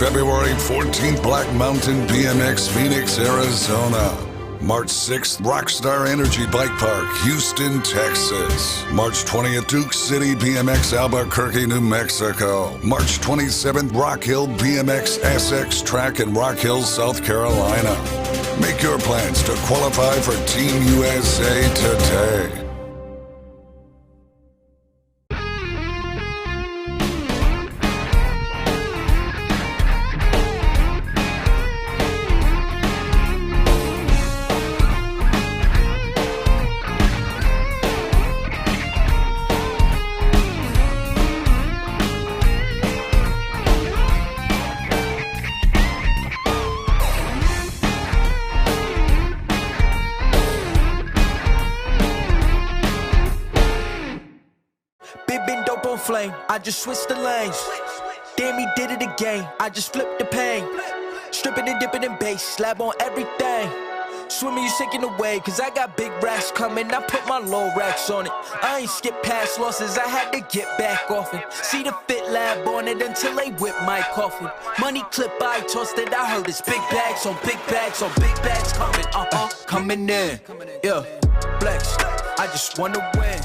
February 14th, Black Mountain BMX, Phoenix, Arizona. March 6th, Rockstar Energy Bike Park, Houston, Texas. March 20th, Duke City BMX, Albuquerque, New Mexico. March 27th, Rock Hill BMX SX Track in Rock Hill, South Carolina. Make your plans to qualify for Team USA today. Flame, I just switched the lanes. Damn, he did it again. I just flipped the pain. Stripping and dipping in bass, slab on everything. Swimming, you sinking away, cause I got big racks coming. I put my low racks on it. I ain't skip past losses, I had to get back off it. See the Fit Lab on it until they whip my coffin. Money clip, I tossed it, I heard it's big bags on big bags on big bags coming, coming in. Yeah, flex, I just wanna win.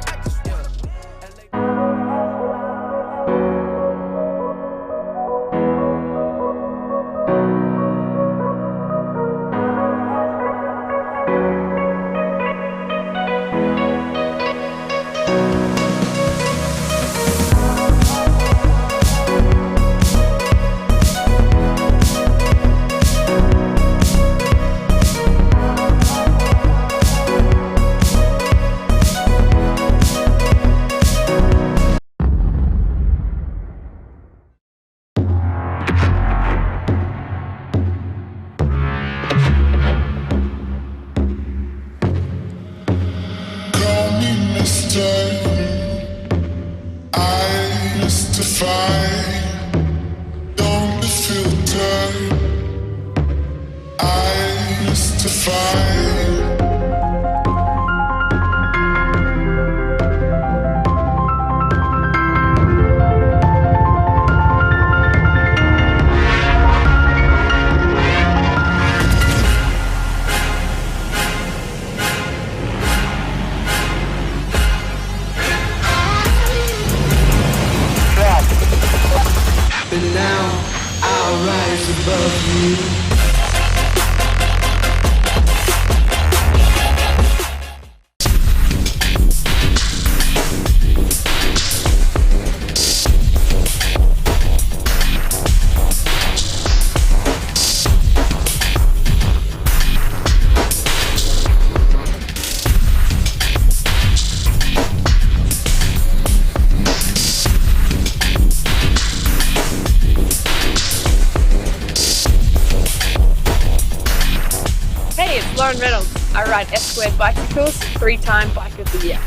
I ride S-Squared bicycles, 3-time Bike of the Year.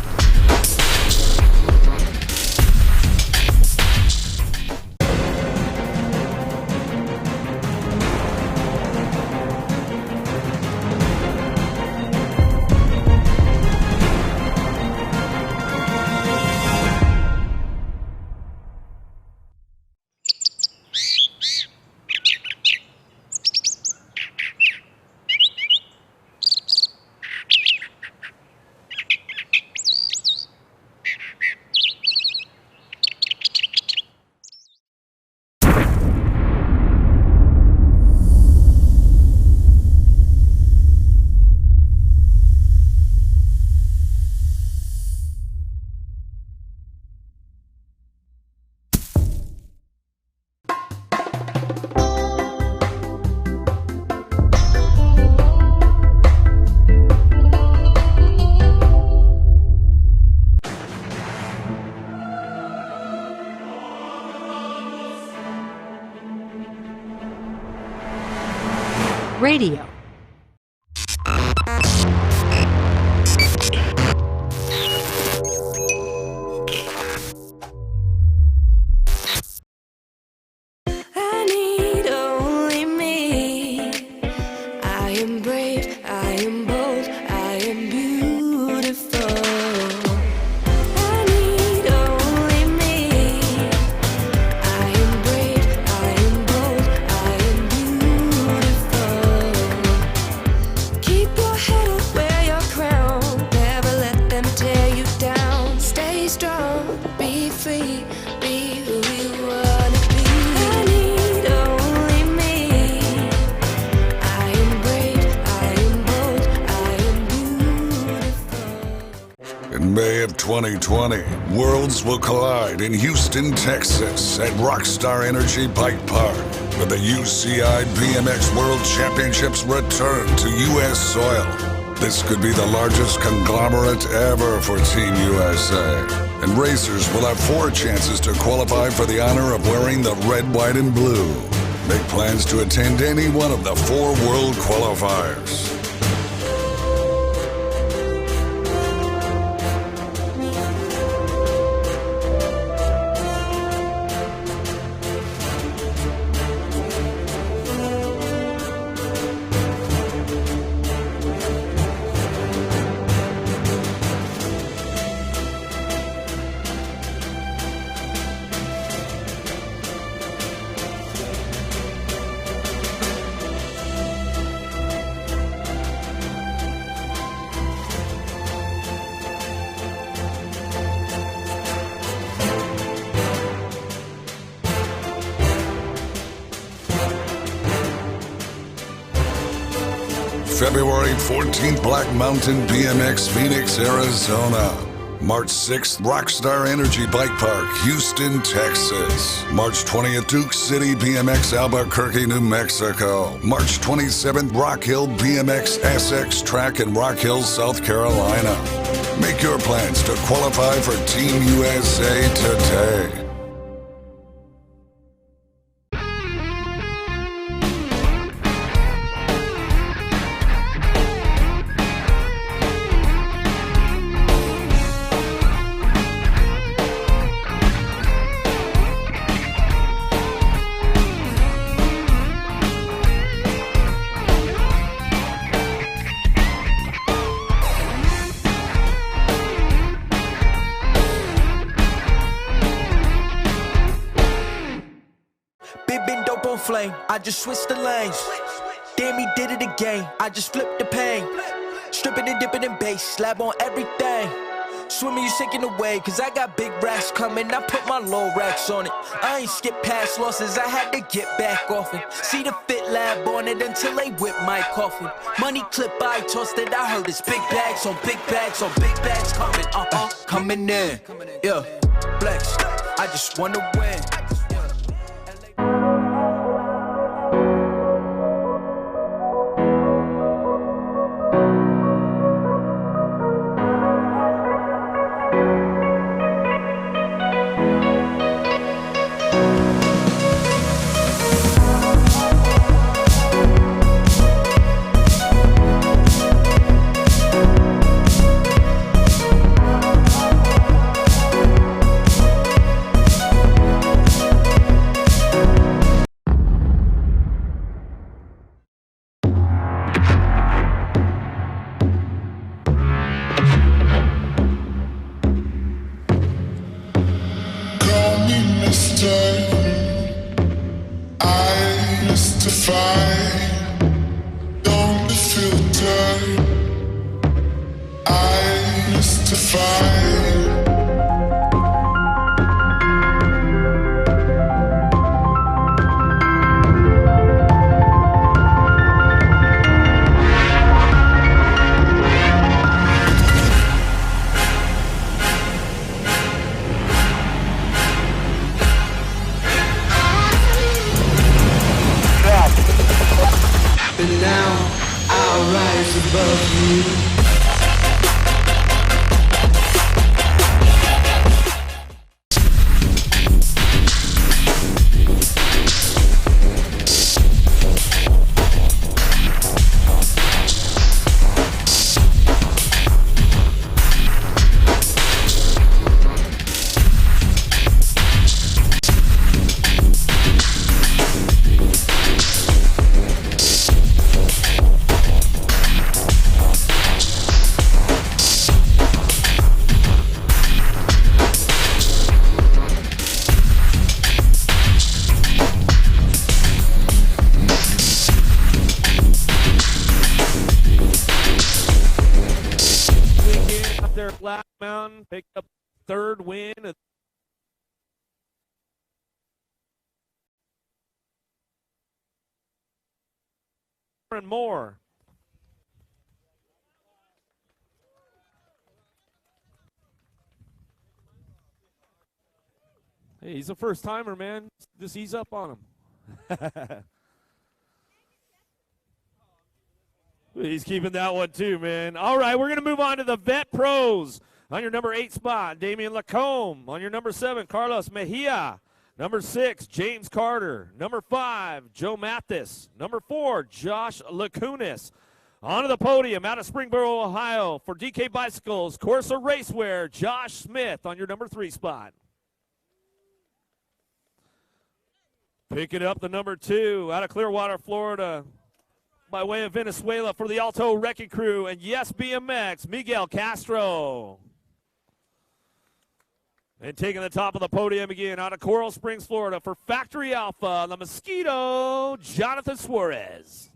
Radio. I need only me. I am brave, I am bold, I am beautiful. I need only me. I am brave, I am bold, I am beautiful. Keep your head up, wear your crown. Never let them tear you down. Stay strong, be free, be who you wanna be. I need only me. I am brave, I am bold, I am beautiful. In May of 2020, worlds will collide in Houston, Texas at Rockstar Energy Bike Park, where the UCI BMX World Championships return to U.S. soil. This could be the largest conglomerate ever for Team USA, and racers will have 4 chances to qualify for the honor of wearing the red, white, and blue. Make plans to attend any one of the 4 world qualifiers. February 14th, Black Mountain BMX, Phoenix, Arizona. March 6th, Rockstar Energy Bike Park, Houston, Texas. March 20th, Duke City BMX, Albuquerque, New Mexico. March 27th, Rock Hill BMX, SX Track in Rock Hill, South Carolina. Make your plans to qualify for Team USA today. Flame, I just switched the lanes. Damn, he did it again. I just flipped the pain. Stripping and dipping in bass, slab on everything. Swimming, you sinking away, cause I got big racks coming. I put my low racks on it. I ain't skip past losses, I had to get back off it. See the Fit Lab on it until they whip my coffin. Money clip, I tossed it, I heard it's big bags on big bags on big bags coming. Coming in, yeah, flex. I just wanna win. filter. Eyes to fight. Don't be filter. Eyes to fight. And now I'll rise above you. Black Mountain picked up third win. And more. Hey, he's a first timer, man. Just ease up on him. He's keeping that one too, man. All right, we're going to move on to the Vet Pros. On your number 8 spot, Damian Lacombe. On your number 7, Carlos Mejia. Number 6, James Carter. Number 5, Joe Mathis. Number 4, Josh Lacunas. On to the podium out of Springboro, Ohio for DK Bicycles, Corsa Racewear, Josh Smith on your number 3 spot. Picking up the number 2 out of Clearwater, Florida, by way of Venezuela for the Alto Wrecking Crew, and yes, BMX, Miguel Castro. And taking the top of the podium again out of Coral Springs, Florida for Factory Alpha, the Mosquito, Jonathan Suarez.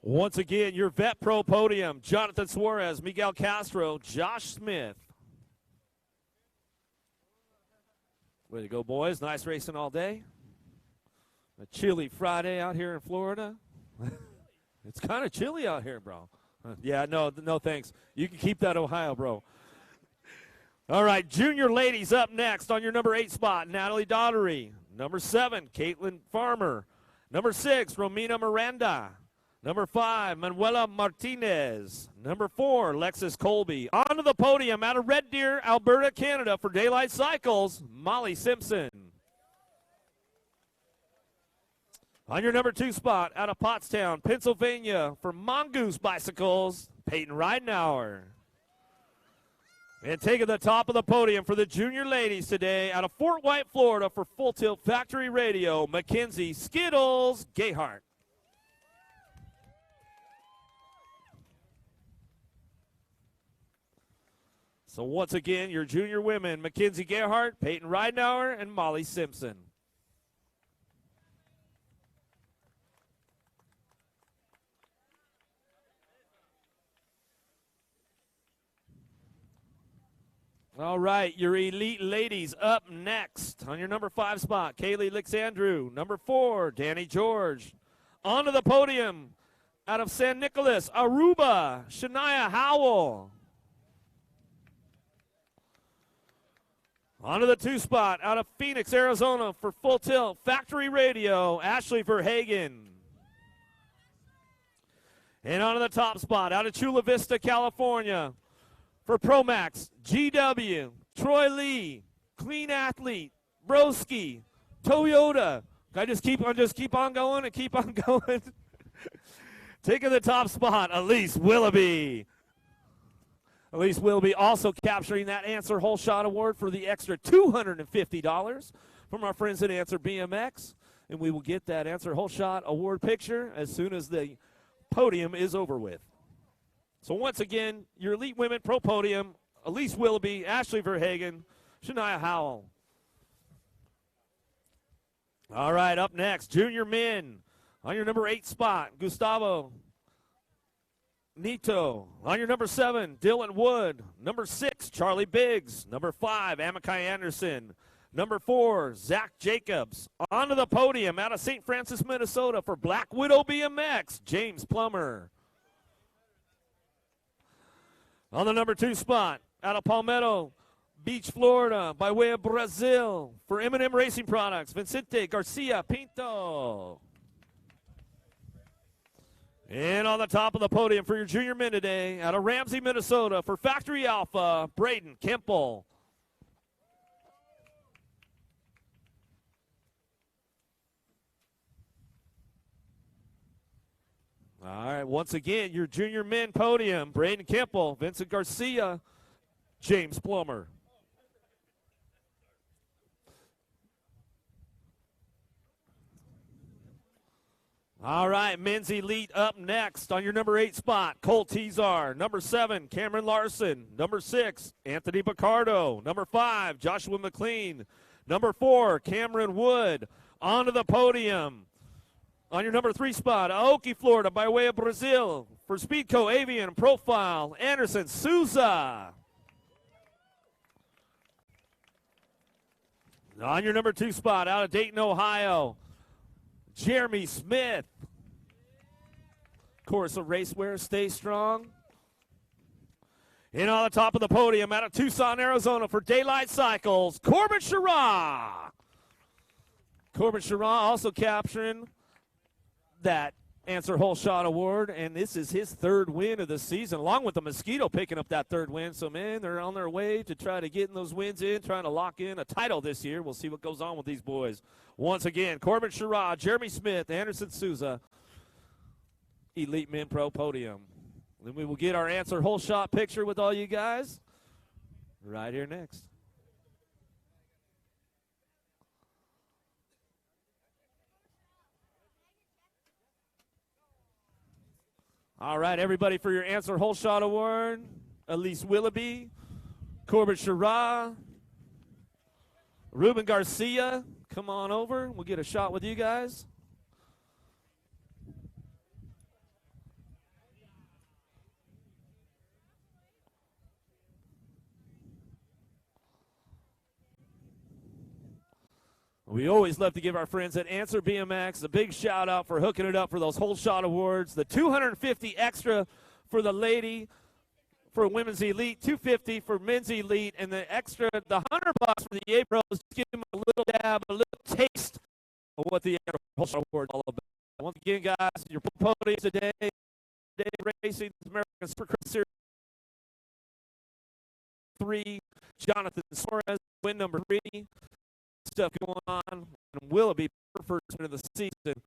Once again, your Vet Pro podium, Jonathan Suarez, Miguel Castro, Josh Smith. Way to go, boys. Nice racing all day. A chilly Friday out here in Florida. It's kind of chilly out here, bro. Yeah, no thanks. You can keep that Ohio, bro. All right, junior ladies up next on your number 8 spot, Natalie Daughtery. Number 7, Caitlin Farmer. Number 6, Romina Miranda. Number 5, Manuela Martinez. Number 4, Lexus Colby. On to the podium out of Red Deer, Alberta, Canada for Daylight Cycles, Molly Simpson. On your number 2 spot out of Pottstown, Pennsylvania for Mongoose Bicycles, Peyton Ridenauer. And taking the top of the podium for the junior ladies today out of Fort White, Florida for Full Tilt Factory Radio, Mackenzie Skittles Gayhart. So once again, your junior women, Mackenzie Gerhardt, Peyton Ridenauer, and Molly Simpson. All right, your elite ladies up next. On your number 5 spot, Kaylee Lixandrew. Number 4, Danny George. On to the podium, out of San Nicolas, Aruba, Shania Howell. On to the 2 spot out of Phoenix, Arizona for Full Tilt Factory Radio, Ashley Verhagen. And on to the top spot out of Chula Vista, California for Promax, GW, Troy Lee, Clean Athlete, Broski, Toyota. I just keep on going and keep on going. Taking the top spot, Elise Willoughby. Elise Willoughby also capturing that Answer Whole Shot Award for the extra $250 from our friends at Answer BMX. And we will get that Answer Whole Shot Award picture as soon as the Podium is over with. So once again, your Elite Women Pro Podium, Elise Willoughby, Ashley Verhagen, Shania Howell. All right, up next, Junior Men. On your number 8 spot, Gustavo Nito. On your number 7, Dylan Wood. Number 6, Charlie Biggs. Number 5, Amakai Anderson. Number 4, Zach Jacobs. Onto the podium out of St. Francis, Minnesota for Black Widow BMX, James Plummer. On the number 2 spot, out of Palmetto Beach, Florida, by way of Brazil, for M&M Racing Products, Vicente Garcia Pinto. And on the top of the podium for your junior men today, out of Ramsey, Minnesota, for Factory Alpha, Braden Kemple. All right, once again, your junior men podium, Braden Kemple, Vincent Garcia, James Plummer. All right, men's elite up next on your number 8 spot, Cole Tezar. Number 7, Cameron Larson. Number 6, Anthony Picardo. Number 5, Joshua McLean. Number 4, Cameron Wood. Onto the podium on your number 3 spot, Aoki, Florida, by way of Brazil, for Speedco Avian Profile, Anderson Souza. On your number 2 spot, out of Dayton, Ohio, Jeremy Smith. Course of Racewear, stay strong. And on the top of the podium, out of Tucson, Arizona, for Daylight Cycles, Corbin Sherrod. Corbin Sherrod also capturing that Answer Whole Shot Award, and this is his 3rd win of the season, along with the Mosquito picking up that 3rd win. So, man, they're on their way to try to get those wins in, trying to lock in a title this year. We'll see what goes on with these boys. Once again, Corbin Sherrod, Jeremy Smith, Anderson Souza, Elite Men Pro Podium. Then we will get our Answer Whole Shot picture with all you guys right here next. All right, everybody, for your Answer Whole Shot Award, Elise Willoughby, Corbin Sherrod, Ruben Garcia, come on over. We'll get a shot with you guys. We always love to give our friends at Answer BMX a big shout out for hooking it up for those Whole Shot Awards. The $250 extra for the lady for women's elite, $250 for men's elite, and the extra, the $100 for the A Pros. Just give them a little dab, a little taste of what the Whole Shot Award is all about. Once again, guys, your podium today, Racing American Circuit Series 3, Jonathan Suarez, win number 3. Stuff going on, and Willoughby first win of the season.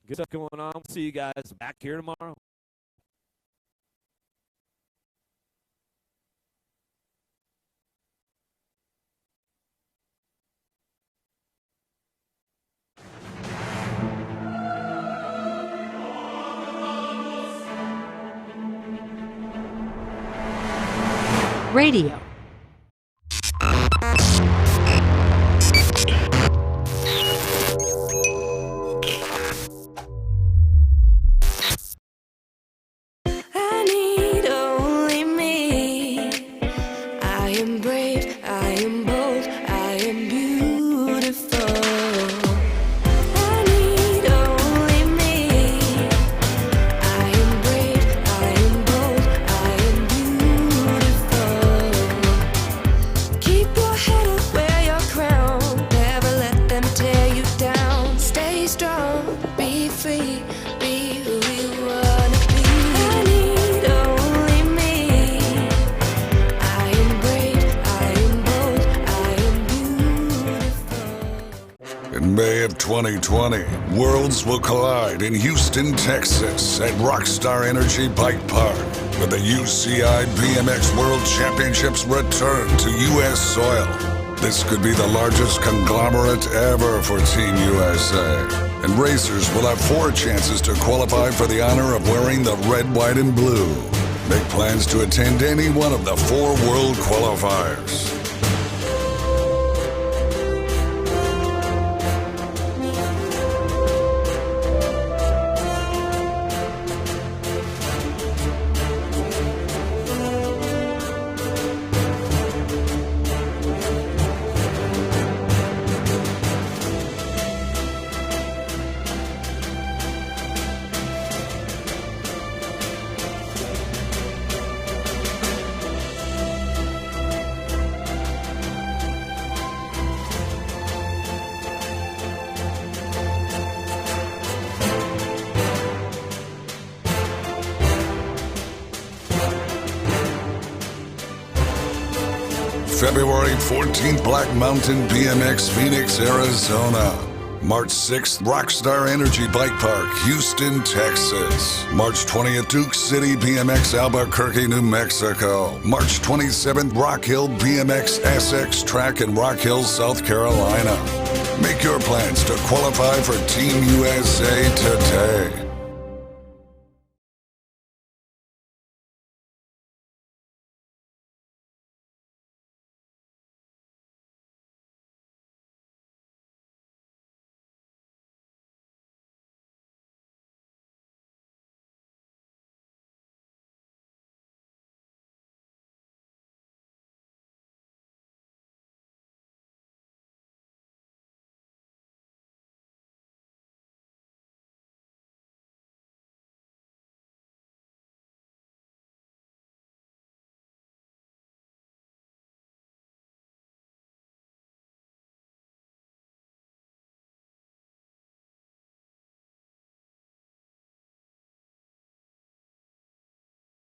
Good stuff going on. See you guys back here tomorrow. Radio. In May of 2020, worlds will collide in Houston, Texas at Rockstar Energy Bike Park, where the UCI BMX World Championships return to U.S. soil. This could be the largest conglomerate ever for Team USA. and racers will have 4 chances to qualify for the honor of wearing the red, white, and blue. Make plans to attend any one of the 4 world qualifiers. February 14th, Black Mountain BMX, Phoenix, Arizona. March 6th, Rockstar Energy Bike Park, Houston, Texas. March 20th, Duke City BMX, Albuquerque, New Mexico. March 27th, Rock Hill BMX SX Track in Rock Hill, South Carolina. Make your plans to qualify for Team USA today.